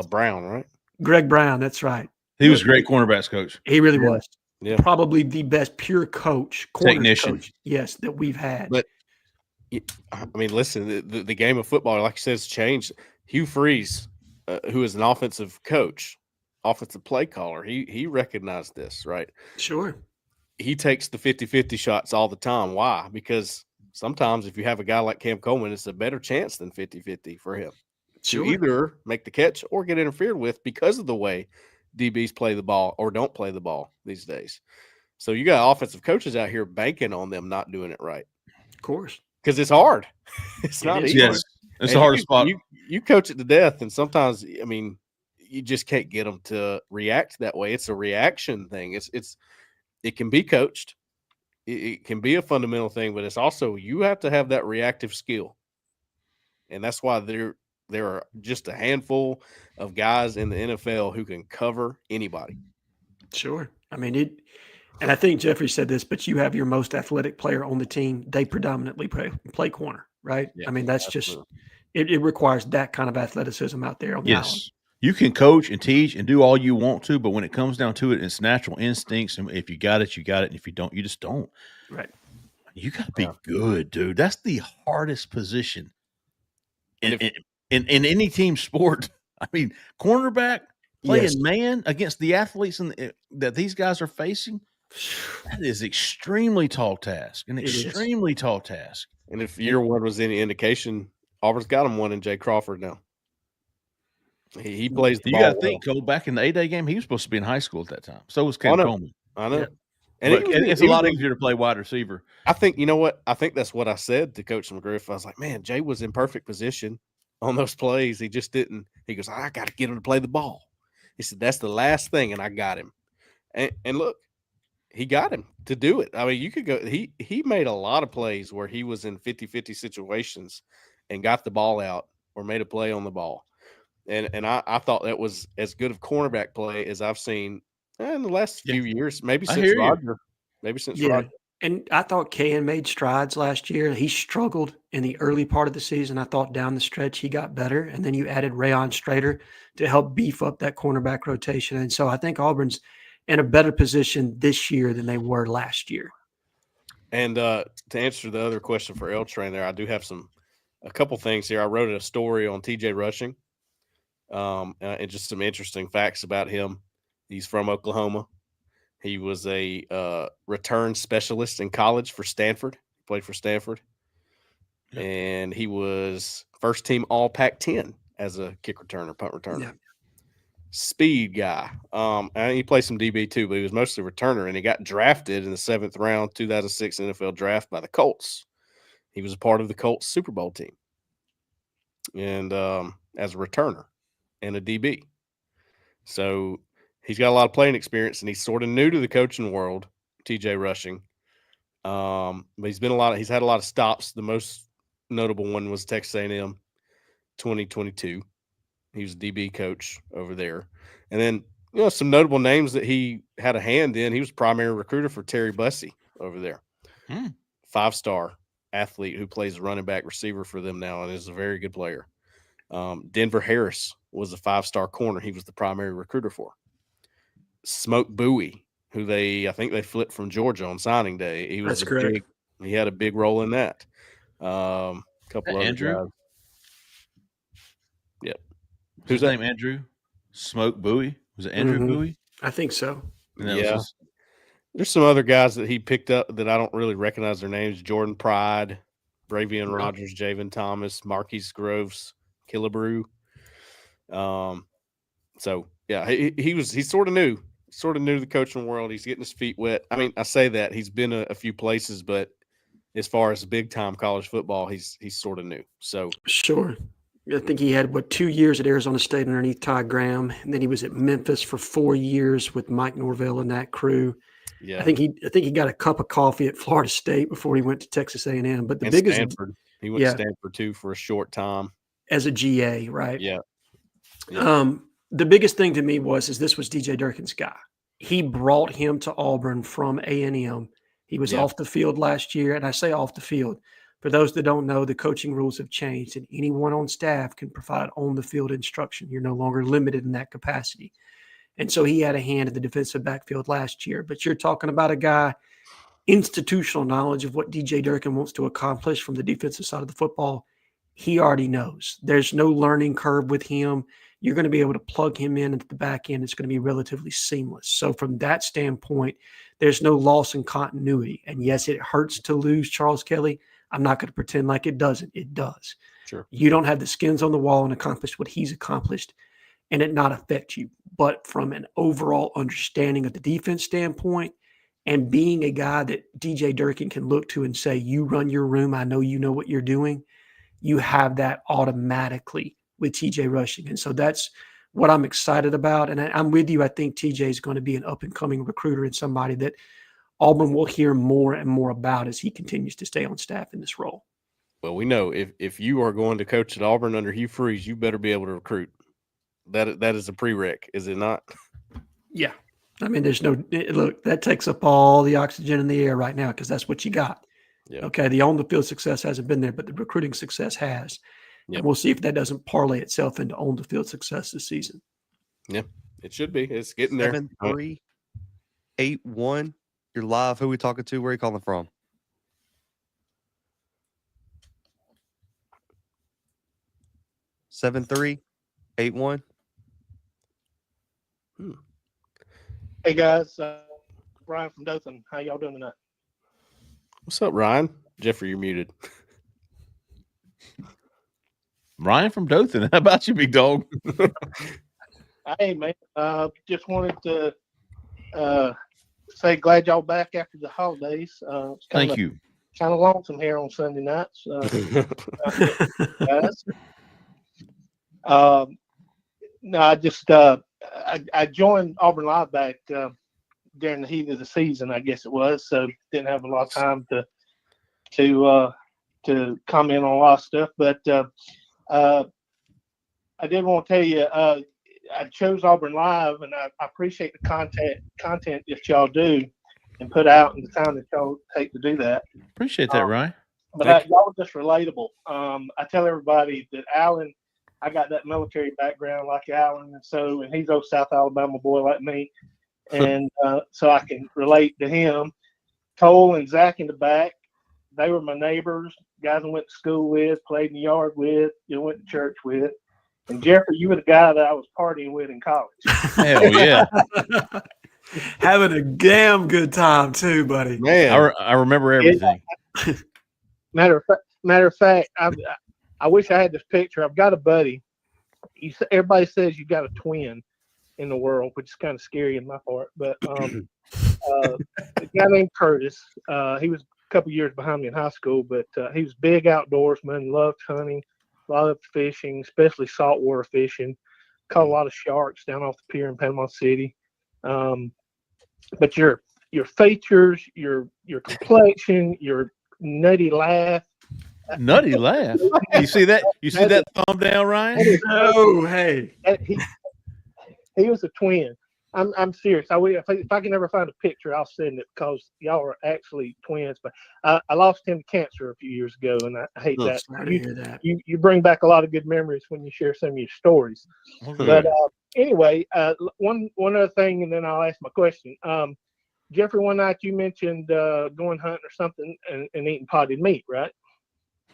Brown, right? Greg Brown. That's right. He was a great cornerbacks coach. He really was. Yeah. Probably the best pure coach, technician, coach, yes, that we've had. But I mean, listen, the game of football, like you said, has changed. Hugh Freeze, who is an offensive coach, offensive play caller, he recognized this, right? Sure. He takes the 50-50 shots all the time. Why? Because sometimes if you have a guy like Cam Coleman, it's a better chance than 50-50 for him to either make the catch or get interfered with because of the way DBs play the ball or don't play the ball these days. So you got offensive coaches out here banking on them not doing it right. Of course. Because it's hard. It's not easy. Yes. It's a hard spot. You coach it to death, and sometimes, I mean, you just can't get them to react that way. It's a reaction thing. It can be coached. It can be a fundamental thing, but it's also, you have to have that reactive skill. And that's why there are just a handful of guys in the NFL who can cover anybody. Sure. I mean, and I think Jeffrey said this, but you have your most athletic player on the team. They predominantly play corner, right? Yeah, I mean, that's just it requires that kind of athleticism out there on the island. You can coach and teach and do all you want to, but when it comes down to it, it's natural instincts. And if you got it, you got it. And if you don't, you just don't. Right. You got to be good, dude. That's the hardest position in any team sport. I mean, cornerback playing man against the athletes that these guys are facing. That is extremely tall task. Tall task. And if year one was any indication, Auburn's got him one in Jay Crawford now. He plays the ball. You got to think, Cole, back in the A-Day game, he was supposed to be in high school at that time. So was Ken Coleman. I know. Yeah. And it's a lot easier to play wide receiver. I think, you know what? I think that's what I said to Coach McGriff. I was like, man, Jay was in perfect position on those plays. He just didn't. He goes, I got to get him to play the ball. He said, that's the last thing, and I got him. And look, he got him to do it. I mean, you could go – he made a lot of plays where he was in 50-50 situations and got the ball out or made a play on the ball. And I thought that was as good of cornerback play as I've seen in the last few years, maybe since Roger. Roger. And I thought Kahan made strides last year. He struggled in the early part of the season. I thought down the stretch he got better. And then you added Rayon Strader to help beef up that cornerback rotation. And so I think Auburn's in a better position this year than they were last year. And to answer the other question for L Train there, I do have a couple things here. I wrote a story on TJ Rushing. And just some interesting facts about him. He's from Oklahoma. He was a return specialist in college for Stanford. He played for Stanford. Yep. And he was first team all Pac-10 as a kick returner, punt returner. Yep. Speed guy. And he played some DB too, but he was mostly returner. And he got drafted in the 7th round, 2006 NFL draft by the Colts. He was a part of the Colts Super Bowl team. And as a returner and a DB. So he's got a lot of playing experience, and he's sort of new to the coaching world, TJ Rushing. But he's had a lot of stops. The most notable one was Texas A&M 2022. He was a DB coach over there. And then, some notable names that he had a hand in. He was primary recruiter for Terry Bussey over there. 5-star athlete who plays running back receiver for them now and is a very good player. Denver Harris was a 5-star corner. He was the primary recruiter for. Smoke Bowie, who I think they flipped from Georgia on signing day. He was he had a big role in that. A couple of Andrew. Guys. Yep. Who's his name? Andrew Smoke Bowie. Was it Andrew Bowie? I think so. Yeah. There's some other guys that he picked up that I don't really recognize their names. Jordan Pride, Bravion Rogers, Javen Thomas, Marquise Groves, Killebrew. So yeah, he's sort of new to the coaching world. He's getting his feet wet. I mean, I say that he's been a few places, but as far as big time college football, he's sort of new. So sure. I think he had 2 years at Arizona State underneath Ty Graham, and then he was at Memphis for 4 years with Mike Norvell and that crew. Yeah, I think he got a cup of coffee at Florida State before he went to Texas A&M. But Stanford, he went to Stanford too for a short time as a GA, right? Yeah. The biggest thing to me was this was DJ Durkin's guy. He brought him to Auburn from A&M. He was off the field last year, and I say off the field. For those that don't know, the coaching rules have changed, and anyone on staff can provide on-the-field instruction. You're no longer limited in that capacity. And so he had a hand in the defensive backfield last year. But you're talking about a guy, institutional knowledge of what DJ Durkin wants to accomplish from the defensive side of the football. He already knows. There's no learning curve with him. You're going to be able to plug him in into the back end. It's going to be relatively seamless. So from that standpoint, there's no loss in continuity. And yes, it hurts to lose Charles Kelly. I'm not going to pretend like it doesn't. It does. Sure. You don't have the skins on the wall and accomplish what he's accomplished and it not affect you. But from an overall understanding of the defense standpoint and being a guy that DJ Durkin can look to and say, you run your room, I know you know what you're doing, you have that automatically with TJ Rushing. And so that's what I'm excited about. And I'm with you. I think TJ is going to be an up-and-coming recruiter and somebody that Auburn will hear more and more about as he continues to stay on staff in this role. Well, we know if you are going to coach at Auburn under Hugh Freeze, you better be able to recruit. That is a prereq, is it not? Yeah. I mean, there's no – look, that takes up all the oxygen in the air right now because that's what you got. Yeah. Okay, the on-the-field success hasn't been there, but the recruiting success has. Yep. And we'll see if that doesn't parlay itself into on-the-field success this season. Yeah, it should be. It's getting there. 7-3, 8-1. You're live. Who are we talking to? Where are you calling from? 7-3-8-1. Hey guys, Ryan from Dothan. How y'all doing tonight? What's up, Ryan? Jeffrey, you're muted. Ryan from Dothan. How about you, big dog? Hey man, just wanted to say glad y'all back after the holidays. Thank you. Kind of lonesome here on Sunday nights. Guys. No, I joined Auburn Live back during the heat of the season, I guess it was. So didn't have a lot of time to comment on a lot of stuff. But I did want to tell you, I chose Auburn Live, and I appreciate the content that y'all do and put out, and the time that y'all take to do that. Appreciate that, Ryan. But y'all are just relatable. I tell everybody that Alan, I got that military background like Alan, and he's a South Alabama boy like me, and so I can relate to him. Cole and Zach in the back, they were my neighbors, guys I went to school with, played in the yard with, went to church with. And Jeffrey, you were the guy that I was partying with in college. Hell yeah. Having a damn good time too, buddy. Man, I remember everything. Matter of fact, I wish I had this picture. I've got a buddy. Everybody says you got a twin in the world, which is kind of scary in my part. But a guy named Curtis, he was a couple years behind me in high school, but he was a big outdoorsman, loved hunting, loved fishing, especially saltwater fishing. Caught a lot of sharks down off the pier in Panama City. But your features, your complexion, your nutty laugh. Nutty laugh. You see that? You see that thumb down, Ryan? Oh, hey. He was a twin. I'm serious. If I can ever find a picture, I'll send it because y'all are actually twins. But I lost him to cancer a few years ago, and I hate that. Sorry to hear that. You bring back a lot of good memories when you share some of your stories. Okay. But anyway, one other thing, and then I'll ask my question. Jeffrey, one night you mentioned going hunting or something and eating potted meat, right?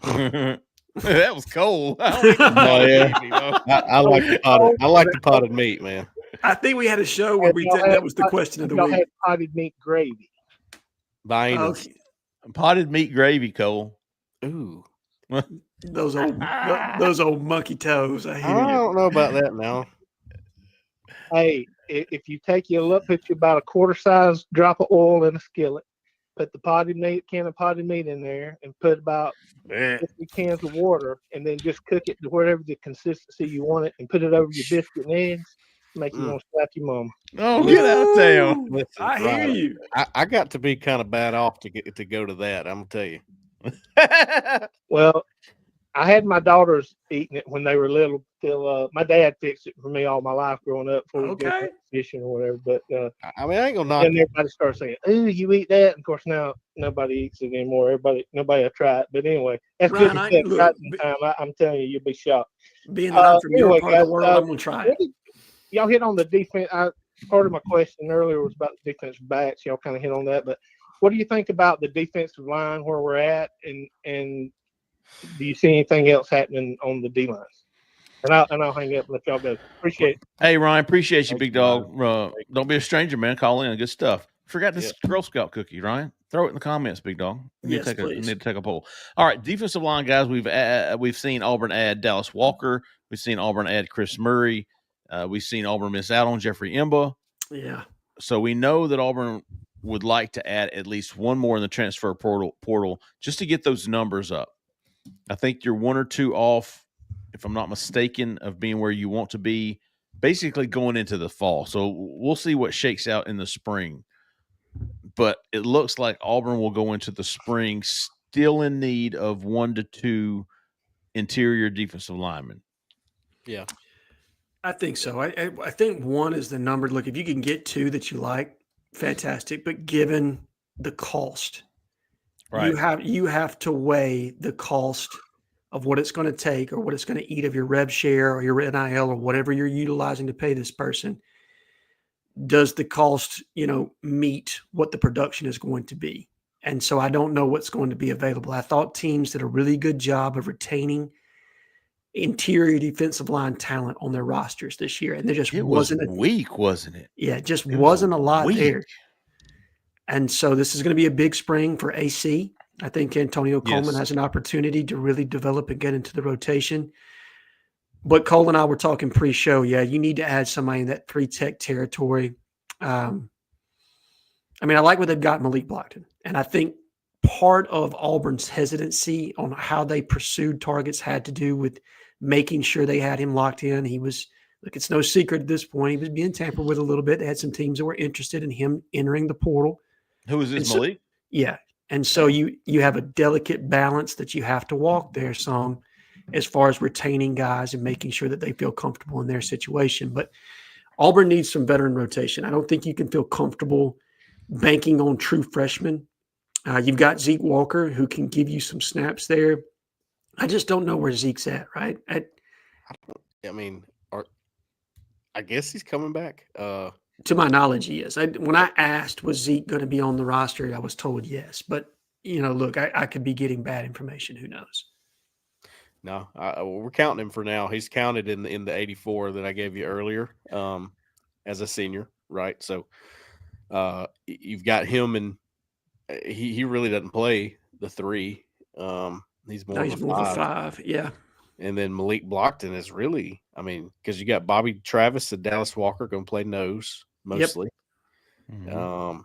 That was cold. I like the potted meat, man. I think we had a show where that was the question of the week. Had potted meat gravy. Okay. Potted meat gravy, Cole. Ooh. Those old monkey toes. I hear you. don't know about that now. Hey, if you put you about a quarter size drop of oil in a skillet, put the can of potted meat in there, and put about 50 cans of water, and then just cook it to whatever the consistency you want it, and put it over your biscuit and eggs. Make you want to slap your mama. Oh, get out of town! Listen, I hear you. I got to be kind of bad off to go to that. I'm gonna tell you. Well, I had my daughters eating it when they were little. Till my dad fixed it for me all my life growing up before we go fishing or whatever. But I mean, I ain't gonna knock. And everybody started saying, "Ooh, you eat that?" And of course, now nobody eats it anymore. Nobody will try it. But anyway, that's Ryan, good. I'm telling you, you'll be shocked. Being that I'm from your part of the world, I'm gonna try it. Y'all hit on the defense. Part of my question earlier was about the defensive backs. Y'all kind of hit on that, but what do you think about the defensive line where we're at, and do you see anything else happening on the D line? And I'll hang up and let y'all go. Appreciate it. Hey, Ryan, appreciate you, big dog. Don't be a stranger, man. Call in. Good stuff. Forgot this Girl Scout cookie, Ryan. Throw it in the comments, big dog. Yes, We please. need to take a poll. All right, defensive line guys. We've seen Auburn add Dallas Walker. We've seen Auburn add Chris Murray. We've seen Auburn miss out on Jeffrey Imba. Yeah. So we know that Auburn would like to add at least one more in the transfer portal just to get those numbers up. I think you're one or two off, if I'm not mistaken, of being where you want to be basically going into the fall. So we'll see what shakes out in the spring. But it looks like Auburn will go into the spring still in need of 1 to 2 interior defensive linemen. Yeah. I think so. I think 1 is the number. Look, if you can get 2 that you like, fantastic. But given the cost, right, you have to weigh the cost of what it's going to take or what it's going to eat of your rev share or your NIL or whatever you're utilizing to pay this person. Does the cost, meet what the production is going to be? And so I don't know what's going to be available. I thought teams did a really good job of retaining interior defensive line talent on their rosters this year, and there just It was wasn't weak, wasn't it? Yeah, it just It was wasn't a lot weak. there. And so this is going to be a big spring for AC. I think Antonio Coleman Yes. has an opportunity to really develop and get into the rotation. But Cole and I were talking pre-show. Yeah, you need to add somebody in that 3-tech territory. I like what they've got Malik Blockton. And I think part of Auburn's hesitancy on how they pursued targets had to do with making sure they had him locked in. Look, it's no secret at this point. He was being tampered with a little bit. They had some teams that were interested in him entering the portal. Who is this, Malik? Yeah. And so you have a delicate balance that you have to walk there some as far as retaining guys and making sure that they feel comfortable in their situation. But Auburn needs some veteran rotation. I don't think you can feel comfortable banking on true freshmen. You've got Zeke Walker, who can give you some snaps there. I just don't know where Zeke's at, right? I guess he's coming back. To my knowledge, he is. When I asked, was Zeke going to be on the roster, I was told yes. But, look, I could be getting bad information. Who knows? No, we're counting him for now. He's counted in the 84 that I gave you earlier as a senior, right? So you've got him, and he really doesn't play the 3. He's more of a 5. Yeah. And then Malik Blockton is really, because you got Bobby Travis and Dallas Walker going to play nose mostly. Yep. Mm-hmm.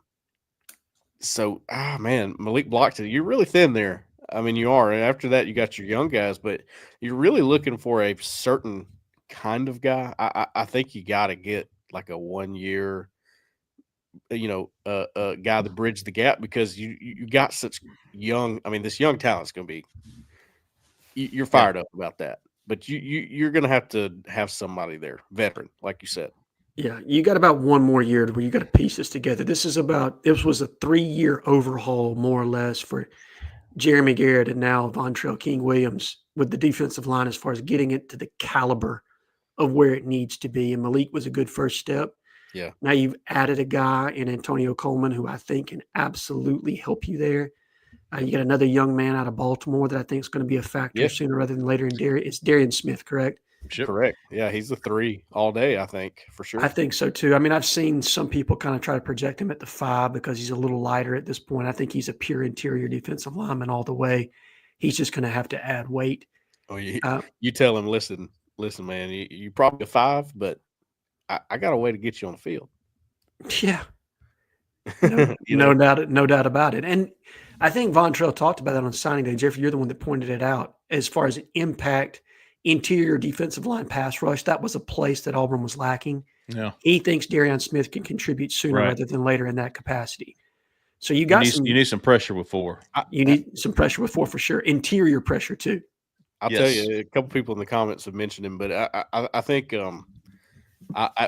Malik Blockton, you're really thin there. You are. And after that, you got your young guys, but you're really looking for a certain kind of guy. I think you got to get like a 1 year, a guy to bridge the gap, because you got such young. This young talent's going to be. You're fired up about that, but you're going to have somebody there, veteran, like you said. Yeah, you got about 1 more year where you got to piece this together. This was a 3-year overhaul, more or less, for Jeremy Garrett and now Vontrell King Williams with the defensive line, as far as getting it to the caliber of where it needs to be. And Malik was a good first step. Yeah. Now you've added a guy in Antonio Coleman who I think can absolutely help you there. You got another young man out of Baltimore that I think is going to be a factor sooner rather than later. It's Darian Smith, correct? Sure. Correct. Yeah, he's the 3 all day, I think, for sure. I think so too. I've seen some people kind of try to project him at the 5 because he's a little lighter at this point. I think he's a pure interior defensive lineman all the way. He's just going to have to add weight. Oh, you tell him, listen, man, you probably a 5, but I got a way to get you on the field. Yeah. No doubt about it. And I think Vontrell talked about that on signing day. Jeffrey, you're the one that pointed it out. As far as an impact interior defensive line pass rush, that was a place that Auburn was lacking. Yeah. He thinks Darian Smith can contribute sooner rather than later in that capacity. So you need some pressure with 4. You need some pressure with 4 for sure. Interior pressure too. I'll tell you, a couple people in the comments have mentioned him, but I think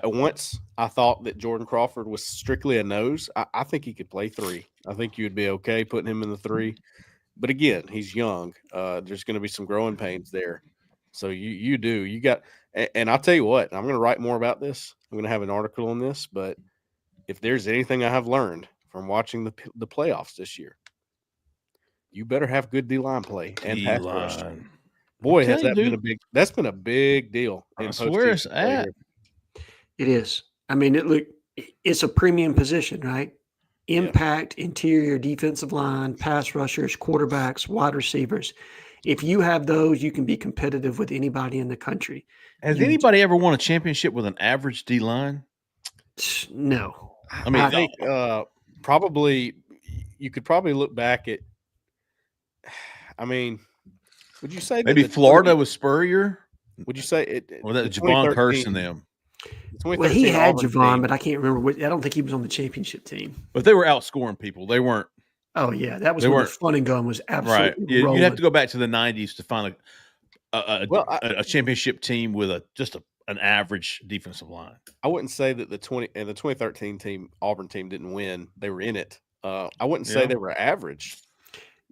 once I thought that Jordan Crawford was strictly a nose. I think he could play 3. I think you'd be okay putting him in the 3. But again, he's young. There's going to be some growing pains there. So you got, and I'll tell you what, I'm going to write more about this. I'm going to have an article on this. But if there's anything I have learned from watching the playoffs this year, you better have good D-line play and pass rush. Boy, has that been that's been a big deal. I swear it's at. It is. It's a premium position, right? Impact, interior defensive line, pass rushers, quarterbacks, wide receivers. If you have those, you can be competitive with anybody in the country. Has anybody ever won a championship with an average D-line? No. I think probably you could probably look back at would you say maybe Florida with Spurrier? Would you say it or that Javon Curse and them? Well, he had Javon, but I can't remember. I don't think he was on the championship team. But they were outscoring people. They weren't. Oh yeah, that was when the fun and gun was absolutely right. You'd have to go back to the '90s to find a championship team with an average defensive line. I wouldn't say that the 2013 team, Auburn team, didn't win. They were in it. I wouldn't say they were average,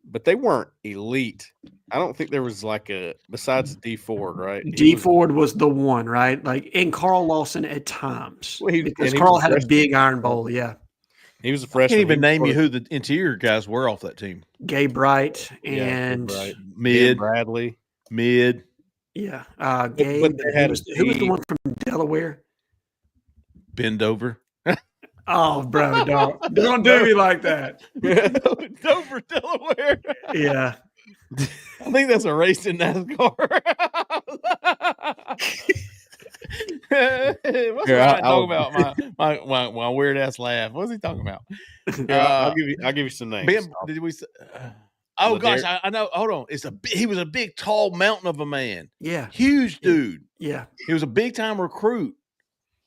but they weren't elite. I don't think there was besides D Ford, right? D Ford was the one, right? And Carl Lawson at times. Because Carl had a big Iron Bowl, yeah. He was a freshman. I can't even name you who the interior guys were off that team. Gabe Bright and Mid Bradley. Mid. Yeah. but Gabe. they had Who was the one from Delaware? Bend over. Oh, bro, don't do me like that. Dover, Delaware. Yeah. I think that's a race in NASCAR. What's Here, Ryan I'll- talking about? My weird ass laugh. What's he talking about? Here, I'll give you some names. Ben, did we? Oh gosh, Ladar- I know. Hold on. He was a big, tall mountain of a man. Yeah. Huge dude. Yeah. He was a big time recruit.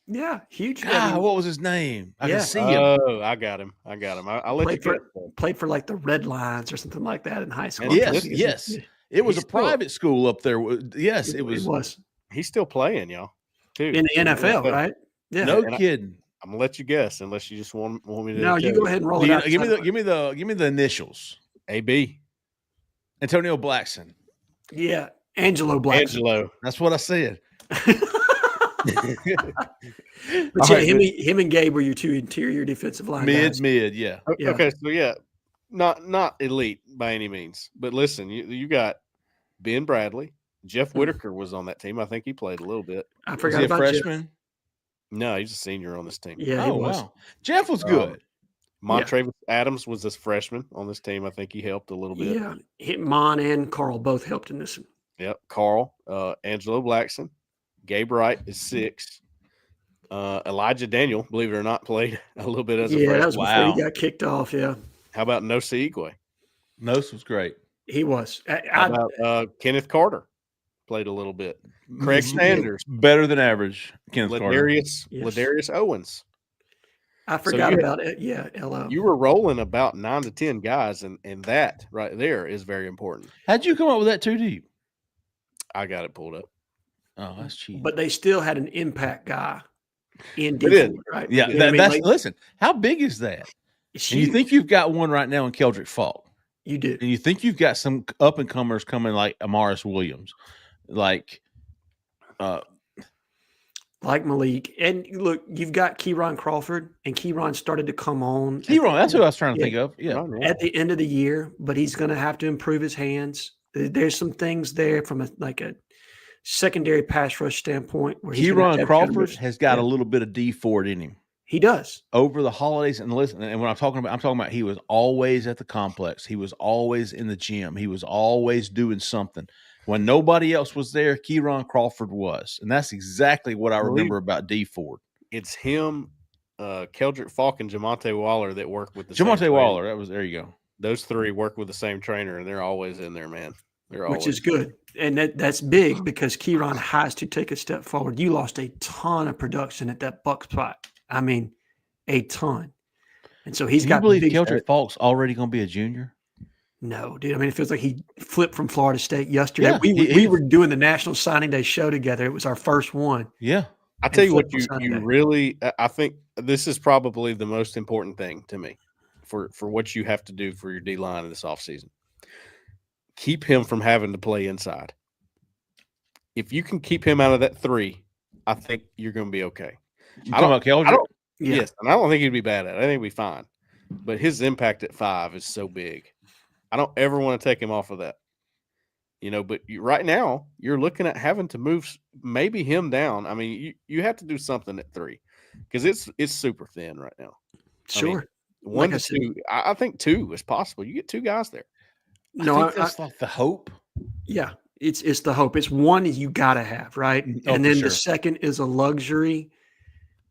Yeah. Huge. God, what was his name? I Yeah. can see him. Oh, I got him. I'll let you played for like the Red Lions or something like that in high school. Yes. It was a private school up there. Yes, it was. He's still playing, y'all. Too. In the NFL, right? Yeah. No kidding. I'm gonna let you guess, unless you just want me to. No, you go ahead and roll it out. Give me the initials. AB. Antonio Blackson. Yeah, Angelo Blackson. Angelo. That's what I said. But yeah, him and Gabe were your two interior defensive line guys. Mid, yeah. Okay, so yeah, not elite by any means, but listen, you got Ben Bradley, Jeff Whitaker was on that team. I think he played a little bit. I forgot was he a about freshman. Jeff. No, he's a senior on this team. Yeah, he was. Wow. Jeff was good. Montravis Adams was this freshman on this team. I think he helped a little bit. Yeah, Mon and Carl both helped in this one. Yep, Carl, Angelo Blackson, Gabe Wright is 6. Elijah Daniel, believe it or not, played a little bit as a freshman. That was before he got kicked off. Yeah. How about Nosa Igwe? Nos was great. He was. How about Kenneth Carter? Played a little bit. Craig Sanders, better than average. Kenneth Carter. Ladarius Owens. I forgot about it. Yeah, LO. You were rolling about 9 to 10 guys, and that right there is very important. How'd you come up with that too deep? I got it pulled up. Oh, that's cheap. But they still had an impact guy in defense, right? Yeah, listen. How big is that? And you think you've got one right now in Keldrick Falk. You do. And you think you've got some up and comers coming like Amaris Williams, like Malik. And look, you've got Keyron Crawford, and Keyron started to come on. Keyron, that's who I was trying to think of. Yeah. At the end of the year, but he's going to have to improve his hands. There's some things there from a secondary pass rush standpoint. Where Keyron Crawford has got a little bit of D Ford in him. He does. Over the holidays, and listen, and when I'm talking about he was always at the complex. He was always in the gym. He was always doing something. When nobody else was there, Keyron Crawford was. And that's exactly what I remember about D Ford. It's him, Keldrick Falk, and Jamonte Waller that work with the Jamonte Waller. There you go. Those 3 work with the same trainer, and they're always in there, man. Which is good. And that's big because Keyron has to take a step forward. You lost a ton of production at that Buck spot. I mean, a ton. And so he's got. You believe Keldrick Falk's already going to be a junior? No, dude. I mean, it feels like he flipped from Florida State yesterday. Yeah, we were doing the National Signing Day show together. It was our first one. Yeah. I tell you what, you really, I think this is probably the most important thing to me for what you have to do for your D-line in this offseason. Keep him from having to play inside. If you can keep him out of that 3, I think you're going to be okay. Yes, and I don't think he'd be bad at it. I think he'd be fine. But his impact at 5 is so big. I don't ever want to take him off of that. But right now, you're looking at having to move maybe him down. I mean, you have to do something at 3 because it's super thin right now. Sure. I mean, 1 to 2. I think 2 is possible. You get 2 guys there. No, I think that's like the hope. Yeah, it's the hope. It's 1 you got to have, right? And then the second is a luxury.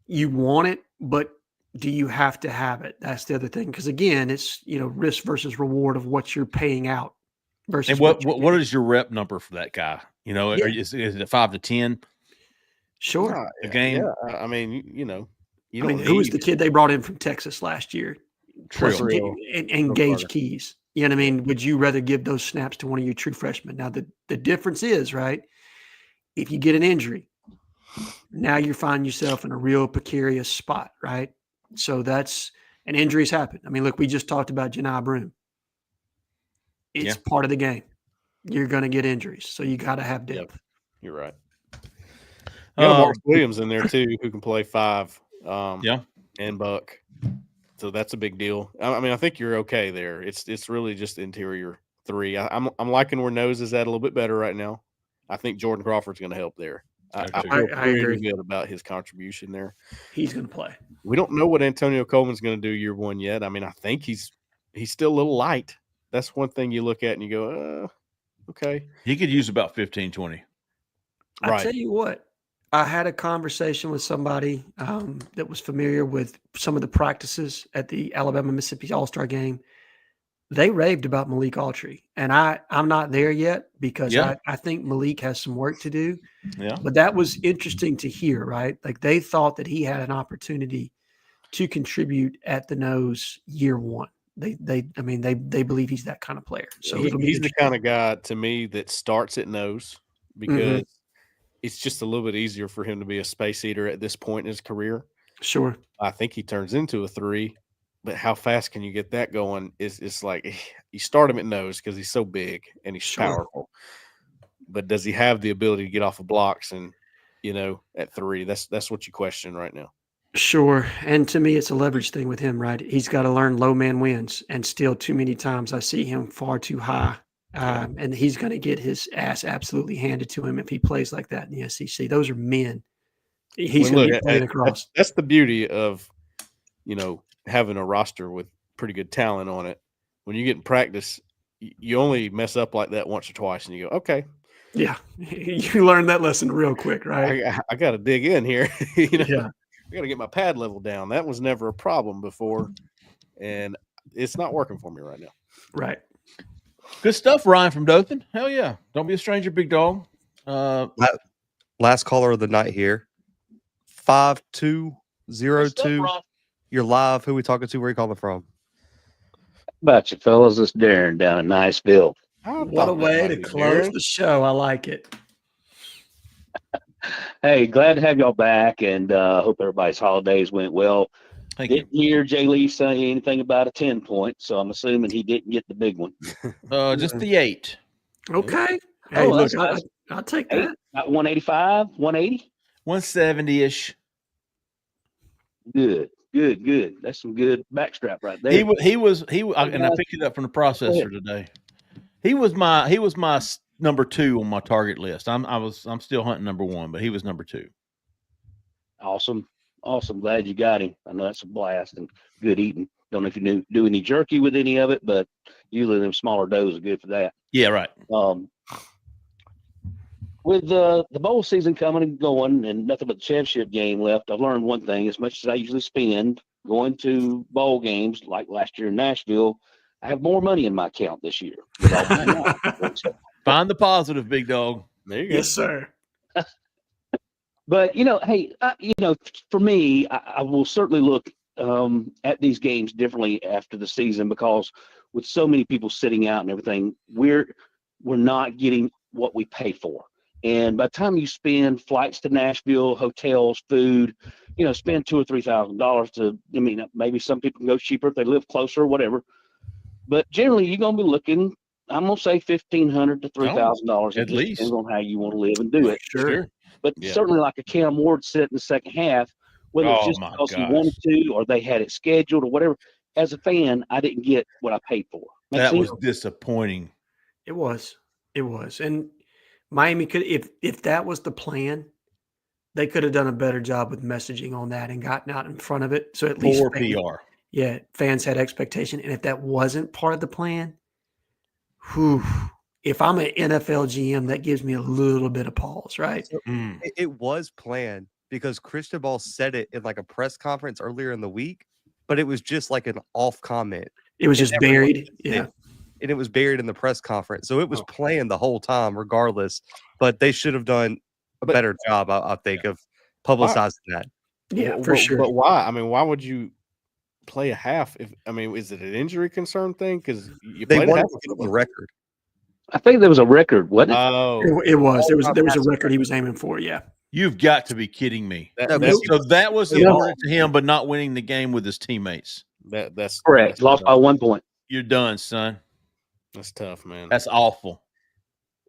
You want it, but do you have to have it? That's the other thing. Because again, it's risk versus reward of what you're paying out versus. And what is your rep number for that guy? Is it 5 to 10? Sure, a game. Yeah, I mean, you don't. Who was the kid they brought in from Texas last year? And Gage Keys. You know what I mean? Would you rather give those snaps to one of your true freshmen? Now, the difference is, right, if you get an injury, now you find yourself in a real precarious spot, right? So and injuries happen. I mean, look, we just talked about Janai Broom. It's part of the game. You're going to get injuries, so you got to have depth. Yep. You're right. You got Marcus Williams in there, too, who can play 5 and Buck. So that's a big deal. I mean, I think you're okay there. It's really just interior 3. I'm liking where Nose is at a little bit better right now. I think Jordan Crawford's going to help there. I Okay. feel I pretty agree. good about his contribution there. He's going to play. We don't know what Antonio Coleman's going to do year one yet. I mean, I think he's still a little light. That's one thing you look at and you go, okay. He could use about 15, 20. I Right. tell you what, I had a conversation with somebody that was familiar with some of the practices at the Alabama-Mississippi All-Star game. They raved about Malik Autry, and I'm not there yet because Yeah. I think Malik has some work to do. Yeah. But that was interesting to hear, right? Like they thought that he had an opportunity to contribute at the nose year one. They believe he's that kind of player. So it'll be he's the interesting. kind of guy to me that starts at nose because it's just a little bit easier for him to be a space eater at this point in his career. Sure. I think he turns into a 3, but how fast can you get that going? It's like you start him at nose because he's so big and he's Sure. powerful. But does he have the ability to get off of blocks and at 3? That's what you question right now. Sure. And to me, it's a leverage thing with him, right? He's got to learn low man wins. And still, too many times I see him far too high. And he's going to get his ass absolutely handed to him if he plays like that in the SEC. Those are men. He's going to be playing across. That's the beauty of, having a roster with pretty good talent on it. When you get in practice, you only mess up like that once or twice, and you go, okay. Yeah. You learn that lesson real quick, right? I got to dig in here. Yeah. I got to get my pad level down. That was never a problem before, and it's not working for me right now. Right. Good stuff, Ryan from Dothan. Hell yeah. Don't be a stranger, big dog. Last caller of the night here. 5202. You're live. Who we talking to? Where you calling from? About you, fellas. It's Darren down in Niceville. What a way to close the show. I like it. Hey, glad to have y'all back, and hope everybody's holidays went well. Thank you. Didn't hear Jay Lee say anything about a 10-point, so I'm assuming he didn't get the big one. Just the 8. Okay. Hey, look, nice. I'll take 8, that. about 185, 180. 170-ish. Good. That's some good backstrap right there. He was, and I picked it up from the processor today. He was my number 2 on my target list. I'm still hunting number 1, but he was number 2. Awesome. Glad you got him. I know that's a blast and good eating. Don't know if you do any jerky with any of it, but usually them smaller doughs are good for that. Yeah, right. With the bowl season coming and going and nothing but the championship game left, I've learned one thing. As much as I usually spend going to bowl games like last year in Nashville, I have more money in my account this year. Find the positive, big dog. There you go. Yes, sir. But, hey, for me, I will certainly look at these games differently after the season because with so many people sitting out and everything, we're not getting what we pay for. And by the time you spend flights to Nashville, hotels, food, spend $2,000 or $3,000 maybe some people can go cheaper if they live closer or whatever. But generally, you're going to be looking, I'm going to say $1,500 to $3,000 at least. Depends on how you want to live and do it. Sure. But certainly like a Cam Ward said in the second half, whether it's just because he wanted to or they had it scheduled or whatever, as a fan, I didn't get what I paid for. That was disappointing. It was. And Miami could, if that was the plan, they could have done a better job with messaging on that and gotten out in front of it. So at least More PR. Yeah, fans had expectation. And if that wasn't part of the plan, if I'm an NFL GM, that gives me a little bit of pause, right? So it was planned because Christian Ball said it in like a press conference earlier in the week, but it was just like an off comment. It was just buried. Yeah. And it was buried in the press conference. So it was planned the whole time regardless, but they should have done a better job, I think, of publicizing that. Yeah, for sure. But why? I mean, why would you play a half? Is it an injury concern thing? Because they wanted to get the record. I think there was a record, wasn't it? Oh, it was. There was a record he was aiming for. Yeah. You've got to be kidding me. So that was important to him, but not winning the game with his teammates. That's correct. That's lost by 1 point. You're done, son. That's tough, man. That's awful.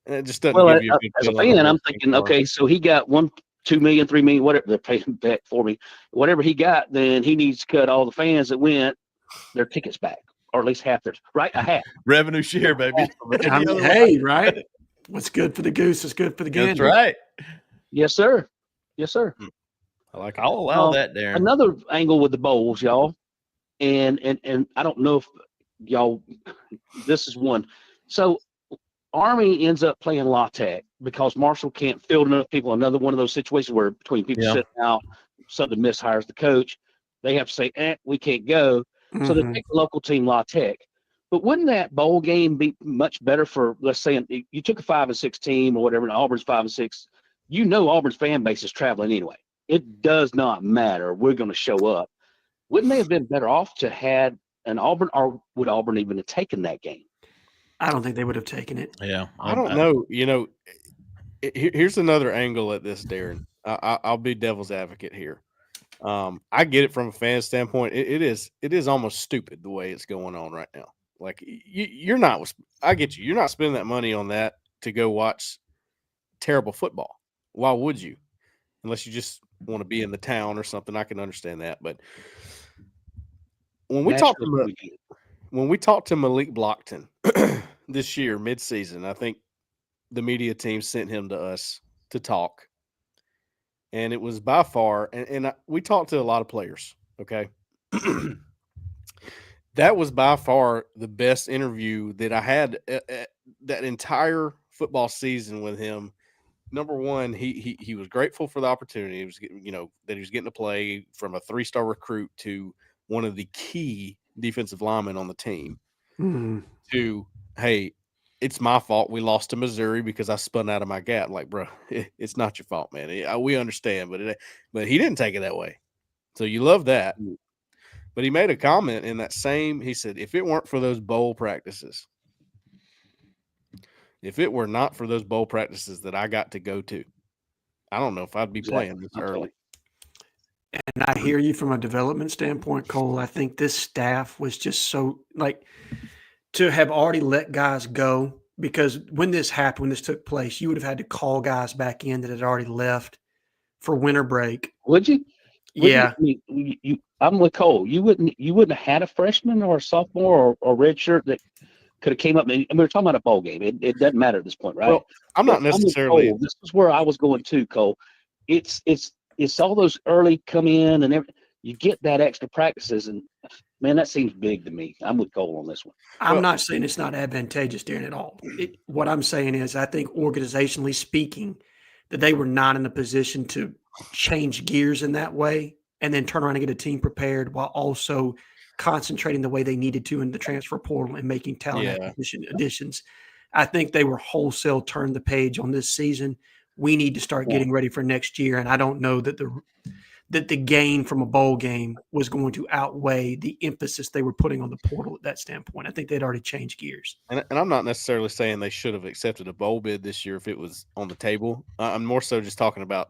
And it just doesn't give you a good as a feeling fan, I'm thinking, okay, so he got $2 million, $3 million, whatever they're paying back for me. Whatever he got, then he needs to cut all the fans that went their tickets back, or at least half theirs, right? A half. Revenue share, baby. Hey, right? What's good for the goose is good for the gander. That's right. Yes, sir. Yes, sir. I like it. I'll allow that, Darren. Another angle with the bowls, y'all, and I don't know if y'all, this is one. So Army ends up playing La Tech because Marshall can't field enough people. Another one of those situations where between people sitting out, something mishires the coach. They have to say, we can't go. So they take the local team, La Tech. But wouldn't that bowl game be much better for, let's say, you took a 5-6 team or whatever, and Auburn's 5-6. You know Auburn's fan base is traveling anyway. It does not matter. We're going to show up. Wouldn't they have been better off to had an Auburn, or would Auburn even have taken that game? I don't think they would have taken it. Yeah. I don't know. You know, here's another angle at this, Darren. I'll be devil's advocate here. I get it from a fan standpoint. It is almost stupid the way it's going on right now. Like you're not. I get you. You're not spending that money on that to go watch terrible football. Why would you? Unless you just want to be in the town or something. I can understand that. But when we talked to Malik Blockton this year, midseason, I think the media team sent him to us to talk. And it was by far, and we talked to a lot of players, okay? That was by far the best interview that I had that entire football season with him. Number one, he was grateful for the opportunity. He was, that he was getting to play from a 3-star recruit to one of the key defensive linemen on the team. To, hey, it's my fault we lost to Missouri because I spun out of my gap. Like, bro, it's not your fault, man. We understand, but he didn't take it that way. So you love that. But he made a comment in that same, he said, if it weren't for those bowl practices, if it were not for those bowl practices that I got to go to, I don't know if I'd be playing this early. And I hear you from a development standpoint, Cole. I think this staff was just so, like, to have already let guys go, because when this happened, when this took place, you would have had to call guys back in that had already left for winter break. Would you? Yeah. I'm with Cole. You wouldn't have had a freshman or a sophomore or red shirt that could have came up. And we're talking about a bowl game. It doesn't matter at this point, right? Well, I'm not necessarily. This is where I was going to, Cole. It's all those early come in and everything. You get that extra practices, and man, that seems big to me. I'm with Cole on this one. I'm not saying it's not advantageous, Darren, at all. What I'm saying is, I think organizationally speaking, that they were not in a position to change gears in that way and then turn around and get a team prepared while also concentrating the way they needed to in the transfer portal and making talent acquisition additions. I think they were wholesale turned the page on this season. We need to start getting ready for next year. And I don't know that the gain from a bowl game was going to outweigh the emphasis they were putting on the portal at that standpoint. I think they'd already changed gears. And I'm not necessarily saying they should have accepted a bowl bid this year if it was on the table. I'm more so just talking about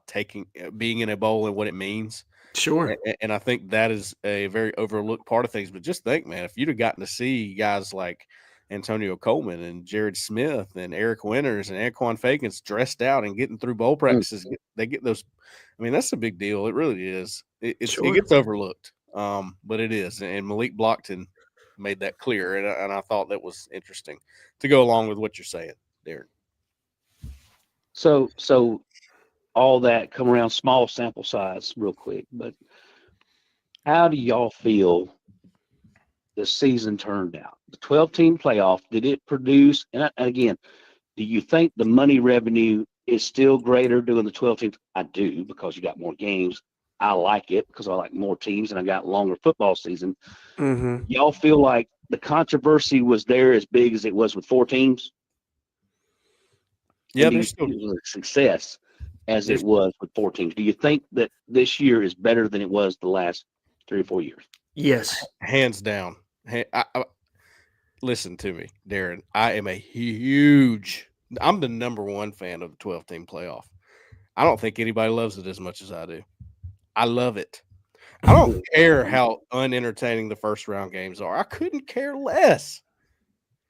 being in a bowl and what it means. Sure. And I think that is a very overlooked part of things. But just think, man, if you'd have gotten to see guys like Antonio Coleman and Jared Smith and Eric Winters and Anquan Fakins dressed out and getting through bowl practices, they get those. I mean, that's a big deal. It really is. It gets overlooked, but it is. And Malik Blockton made that clear, and I thought that was interesting to go along with what you're saying, Darren. So all that come around, small sample size real quick, but how do y'all feel the season turned out? The 12-team playoff, did it produce, and again, do you think the money revenue is still greater doing the 12 teams? I do, because you got more games. I like it because I like more teams and I got longer football season. Y'all feel like the controversy was there as big as it was with 4 teams? Yeah, there's still a success as it was with 4 teams. Do you think that this year is better than it was the last 3 or 4 years? Yes. Hands down. Listen to me, Darren. I'm the number 1 fan of the 12-team playoff. I don't think anybody loves it as much as I do. I love it. I don't care how unentertaining the first-round games are. I couldn't care less.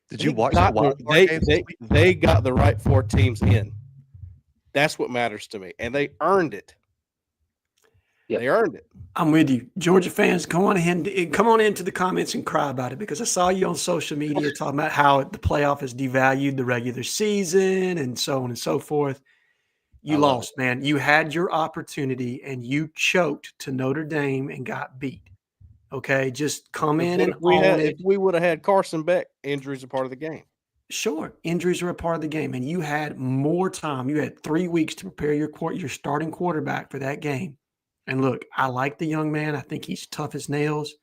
Did you watch the wild card games? They got the right 4 teams in. That's what matters to me, and they earned it. They earned it. I'm with you. Georgia fans, come on into the comments and cry about it, because I saw you on social media talking about how the playoff has devalued the regular season and so on and so forth. You lost, man. You had your opportunity and you choked to Notre Dame and got beat. Okay, just come in and own it. If we would have had Carson Beck, injuries are part of the game. Sure, injuries are a part of the game, and you had more time. You had 3 weeks to prepare your starting quarterback for that game. And look, I like the young man. I think he's tough as nails.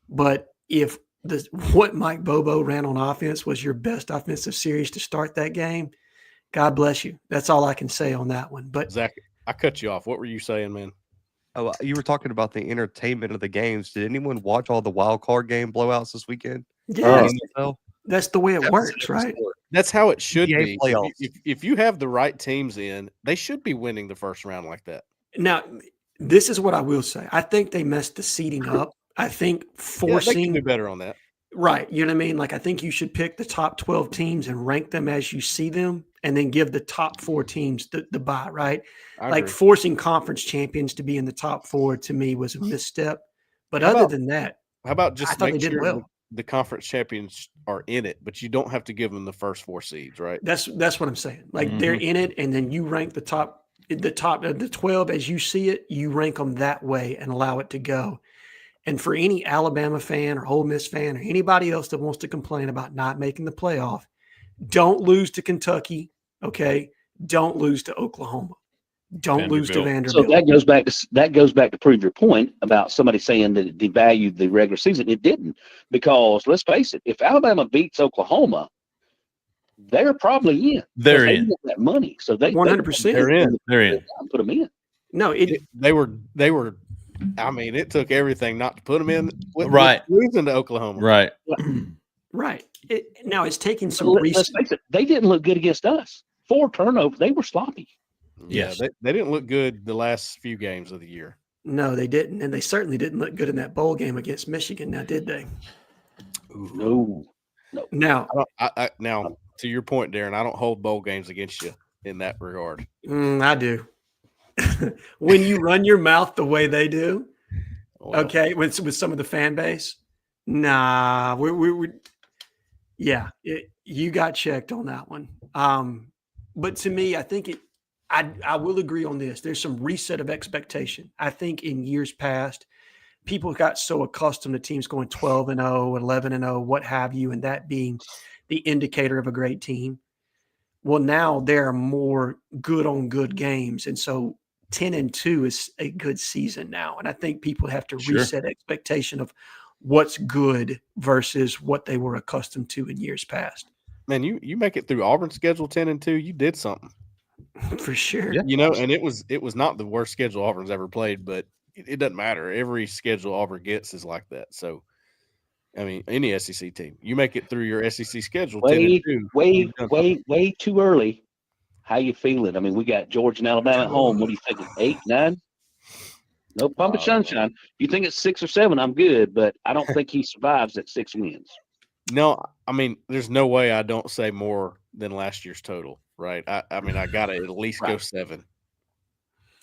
But if what Mike Bobo ran on offense was your best offensive series to start that game, God bless you. That's all I can say on that one. But Zach, I cut you off. What were you saying, man? Oh, you were talking about the entertainment of the games. Did anyone watch all the wild card game blowouts this weekend? yeah, that's the way it works, right? That's how it should NBA be. playoffs. If you have the right teams in, they should be winning the first round like that. Now, this is what I will say. I think they messed the seeding up. I think They can do better on that. Right. You know what I mean? Like, I think you should pick the top 12 teams and rank them as you see them, and then give the top 4 teams the bye, right? I Like agree. forcing conference champions to be in the top 4 to me was a misstep. But How other about- than that, How about I just thought they make did sure well. the conference champions are in it, but you don't have to give them the first 4 seeds, right? That's what I'm saying. Like they're in it, and then you rank the 12 as you see it. You rank them that way and allow it to go. And for any Alabama fan or Ole Miss fan or anybody else that wants to complain about not making the playoff, don't lose to Kentucky. Okay, don't lose to Oklahoma. Don't lose to Vanderbilt. So that goes back to prove your point about somebody saying that it devalued the regular season. It didn't, because let's face it, if Alabama beats Oklahoma, they're probably in. They're They in. get that money, so they 100%. They're in. They're in. Put them in. No, They were. I mean, it took everything not to put them in. Right. Losing to Oklahoma. Right. right. Now it's taking some Let's research. face it, they didn't look good against us. 4 turnovers. They were sloppy. Yeah, Yes. they didn't look good the last few games of the year. No, they didn't, and they certainly didn't look good in that bowl game against Michigan. Now, did they? No. Now, Now, to your point, Darren, I don't hold bowl games against you in that regard. I do. When you run your mouth the way they do, Well, okay, with some of the fan base, nah, you got checked on that one. But to me, I think I will agree on this. There's some reset of expectation. I think in years past, people got so accustomed to teams going 12-0, 11-0, what have you, and that being the indicator of a great team. Well, now there are more good on good games, and so 10-2 is a good season now. And I think people have to reset expectation of what's good versus what they were accustomed to in years past. man, you make it through Auburn's schedule 10-2, you did something. For sure. Yeah. You know, and it was not the worst schedule Auburn's ever played, but it doesn't matter. Every schedule Auburn gets is like that. So, I mean, any SEC team, you make it through your SEC schedule 10-2. Way too early. How you feeling? I mean, we got Georgia and Alabama at home. What do you think? 8, 9? No pump of sunshine. You think it's 6 or 7? I'm good, but I don't think he survives at 6 wins. No, I mean, there's no way I don't say more than last year's total, right? I mean, I got to at least go 7,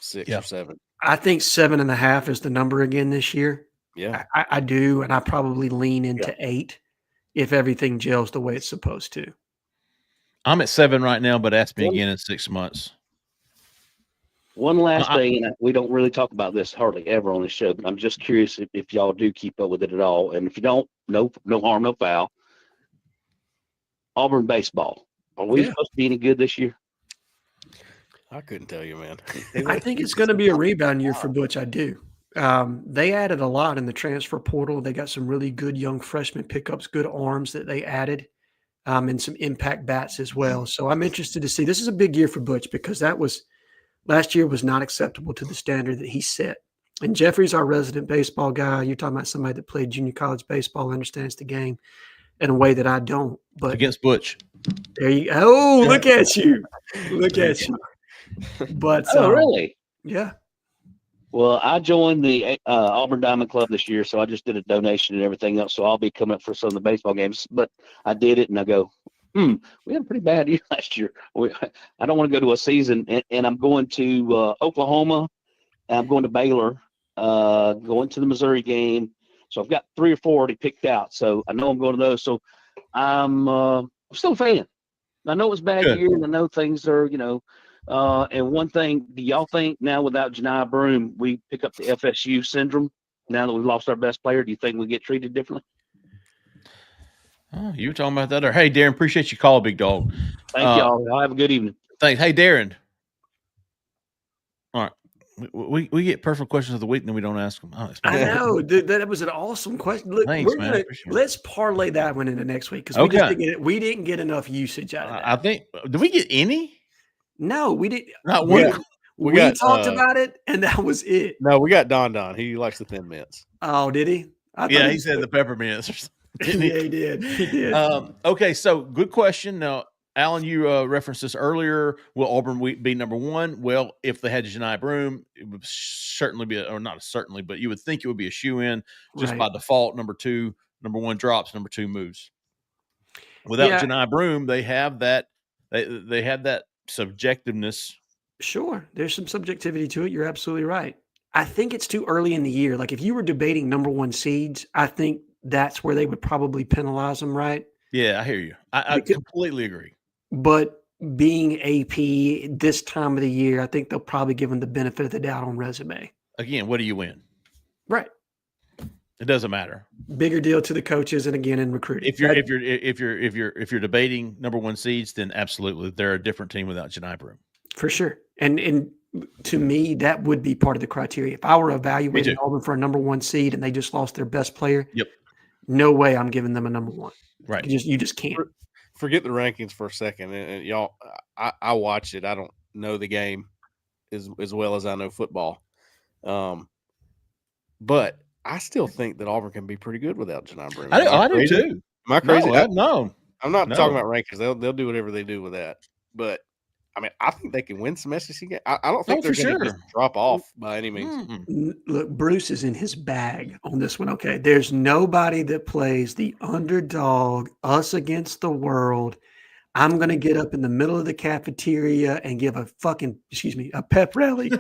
6 or 7. I think 7.5 is the number again this year. Yeah, I do, and I probably lean into 8 if everything gels the way it's supposed to. I'm at 7 right now, but ask me again in 6 months. One last thing, and we don't really talk about this hardly ever on the show, but I'm just curious if y'all do keep up with it at all. And if you don't, no harm, no foul. Auburn baseball. Are we supposed to be any good this year? I couldn't tell you, man. I think it's going to be a rebound year for Butch. I do. They added a lot in the transfer portal. They got some really good young freshman pickups, good arms that they added, and some impact bats as well. So I'm interested to see. This is a big year for Butch because last year was not acceptable to the standard that he set. And Jeffrey's our resident baseball guy. You're talking about somebody that played junior college baseball, understands the game in a way that I don't. But Against Butch. there you go. Oh, look at you. Look at you. But Really? yeah. Well, I joined the Auburn Diamond Club this year, so I just did a donation and everything else. So I'll be coming up for some of the baseball games. But I did it, and I go, we had a pretty bad year last year. I don't want to go to a season, and I'm going to Oklahoma I'm going to Baylor, going to the Missouri game. So I've got 3 or 4 already picked out. So I know I'm going to those. So I'm still a fan. I know it's a bad year, and I know things are, and one thing, do y'all think now without Janai Broom, we pick up the FSU syndrome now that we've lost our best player? Do you think we get treated differently? Oh, you were talking about that. Or, hey, Darren, appreciate you call, big dog. Thank y'all. Y'all have a good evening. Thanks. Hey, Darren. All right. We get perfect questions of the week, and then we don't ask them. Oh, I know. That was an awesome question. Look, Thanks, man. Let's parlay that one into next week because we didn't get enough usage out of that. I think. Did we get any? No, we didn't. Not one. We talked about it, and that was it. No, we got Don. He likes the Thin Mints. Oh, did he? Yeah, he said the peppermints or something. Yeah, he did. He did. Okay, so good question. Now, Alan, you referenced this earlier. Will Auburn be number one? Well, if they had Janai Broom, it would certainly be, or not certainly, but you would think it would be a shoe-in just by default. Number one drops, number 2 moves. Without Janai Broom, they have that. They have that subjectiveness. Sure, there's some subjectivity to it. You're absolutely right. I think it's too early in the year. Like if you were debating number 1 seeds, I think that's where they would probably penalize them, right? Yeah, I hear you. I completely agree. But being AP this time of the year, I think they'll probably give them the benefit of the doubt on resume. Again, what do you win? Right. It doesn't matter. Bigger deal to the coaches, and again in recruiting. If you're debating number 1 seeds, then absolutely they're a different team without Janai Broom. For sure. And to me, that would be part of the criteria. If I were evaluating Auburn for a number 1 seed and they just lost their best player, no way I'm giving them a number 1. Right. You just can't. Forget the rankings for a second. And y'all, I watch it. I don't know the game as well as I know football. But I still think that Auburn can be pretty good without Janai Broom. I do too. Am I crazy? No. I'm not talking about rankings. They'll do whatever they do with that. But I mean, I think they can win some SEC games. I don't think they're going to just drop off by any means. Look, Bruce is in his bag on this one. Okay, there's nobody that plays the underdog, us against the world. I'm going to get up in the middle of the cafeteria and give a pep rally.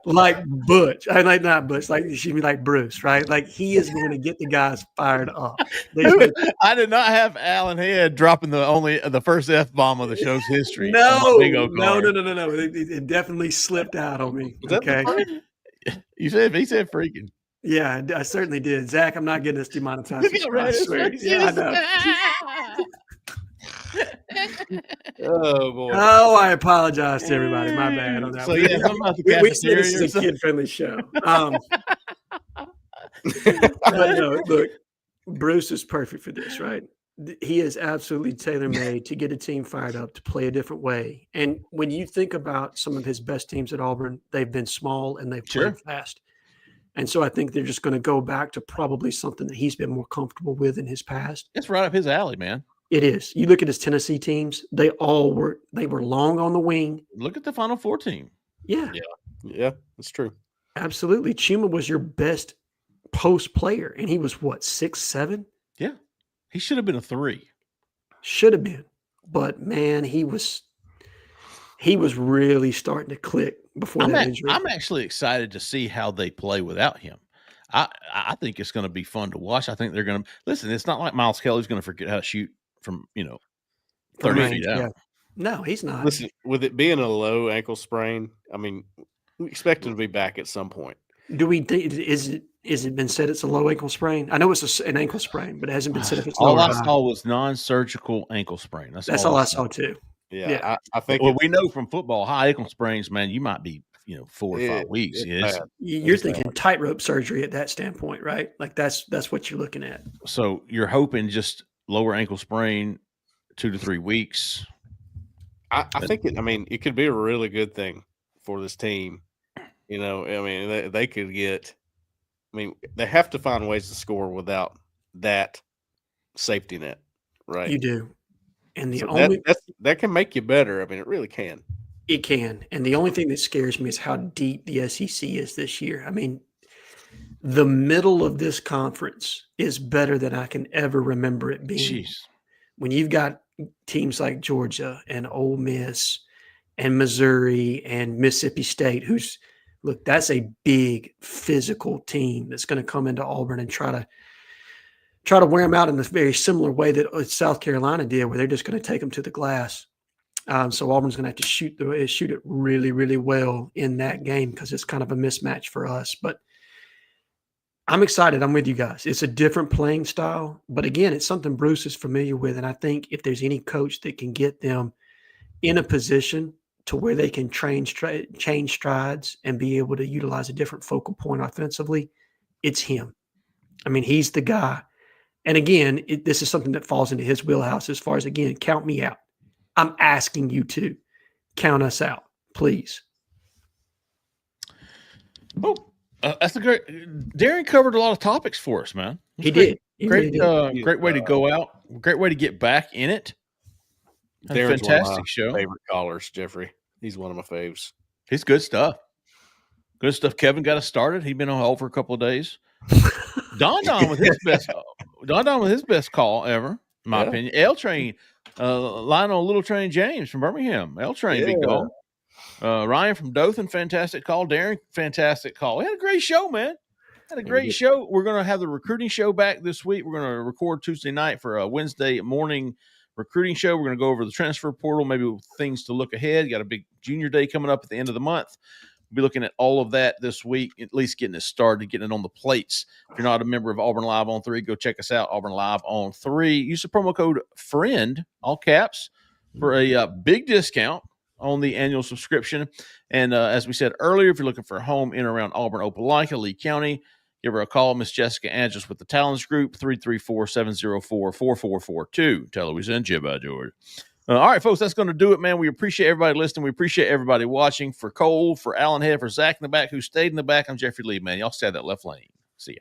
Like Butch. Not Butch, like Bruce, right? Like he is going to get the guys fired up. I did not have Alan Head dropping the first F-bomb of the show's history. No. It definitely slipped out on me. Okay. He said freaking. Yeah, I certainly did. Zach, I'm not getting this demonetized. I swear. Yeah, I know. Oh boy! Oh, I apologize to everybody. My bad on that. So yeah, we said this is a kid-friendly show. But no, look, Bruce is perfect for this, right? He is absolutely tailor-made to get a team fired up to play a different way. And when you think about some of his best teams at Auburn, they've been small and they've played fast. And so I think they're just going to go back to probably something that he's been more comfortable with in his past. It's right up his alley, man. It is. You look at his Tennessee teams; they were long on the wing. Look at the Final Four team. Yeah, that's true. Absolutely. Chuma was your best post player, and he was what 6'7". Yeah, he should have been a 3. Should have been, but man, he was really starting to click before that injury. I'm actually excited to see how they play without him. I think it's going to be fun to watch. I think they're going to listen. It's not like Miles Kelly's going to forget how to shoot from 30 feet out. Yeah. No, he's not. Listen, with it being a low ankle sprain, I mean, we expect him to be back at some point. Do we? Is it been said it's a low ankle sprain? I know it's an ankle sprain, but it hasn't been said if it's low. All I saw was non-surgical ankle sprain. That's all I saw too. Yeah. I think. Well, we know from football, high ankle sprains, man, you might be 4 or 5 weeks. You're thinking tightrope surgery at that standpoint, right? Like that's what you're looking at. So you're hoping just lower ankle sprain, 2 to 3 weeks. I think it could be a really good thing for this team. They could get. They have to find ways to score without that safety net, right? You do, and that can make you better. It really can. It can. And the only thing that scares me is how deep the SEC is this year. The middle of this conference is better than I can ever remember it being. Jeez. When you've got teams like Georgia and Ole Miss and Missouri and Mississippi State, look, that's a big physical team that's going to come into Auburn and try to wear them out in a very similar way that South Carolina did, where they're just going to take them to the glass. So Auburn's going to have to shoot it really, really well in that game because it's kind of a mismatch for us. But I'm excited. I'm with you guys. It's a different playing style, but again, it's something Bruce is familiar with. And I think if there's any coach that can get them in a position to where they can change strides and be able to utilize a different focal point offensively, it's him. I mean, he's the guy. And again, this is something that falls into his wheelhouse as far as, again, count me out. I'm asking you to count us out, please. Oh, that's a great. Darren covered a lot of topics for us, man. He did. Great way to go out. Great way to get back in it. Darren's Fantastic show. Favorite callers, Jeffrey. He's one of my faves. He's good stuff. Good stuff. Kevin got us started. He's been on hold for a couple of days. Don with his best. Don with his best call ever, in my opinion. L Train, Lionel Little Train James from Birmingham. L Train, big call. Ryan from Dothan, fantastic call. Darren, fantastic call. We had a great show, man. Had a great show. We're going to have the recruiting show back this week. We're going to record Tuesday night for a Wednesday morning recruiting show. We're going to go over the transfer portal, maybe things to look ahead. Got a big junior day coming up at the end of the month. We'll be looking at all of that this week, at least getting it started, getting it on the plates. If you're not a member of Auburn Live on 3, go check us out, Auburn Live on 3. Use the promo code FRIEND, all caps, for a big discount on the annual subscription. And as we said earlier, if you're looking for a home in and around Auburn, Opelika, Lee County, give her a call, Miss Jessica Andrews with the Talents Group, 334-704-4442. Tell her we sent you by George. All right, folks, that's going to do it, man. We appreciate everybody listening. We appreciate everybody watching. For Cole, for Alan Head, for Zach in the back who stayed in the back, I'm Jeffrey Lee, man. Y'all stay at that left lane. See ya.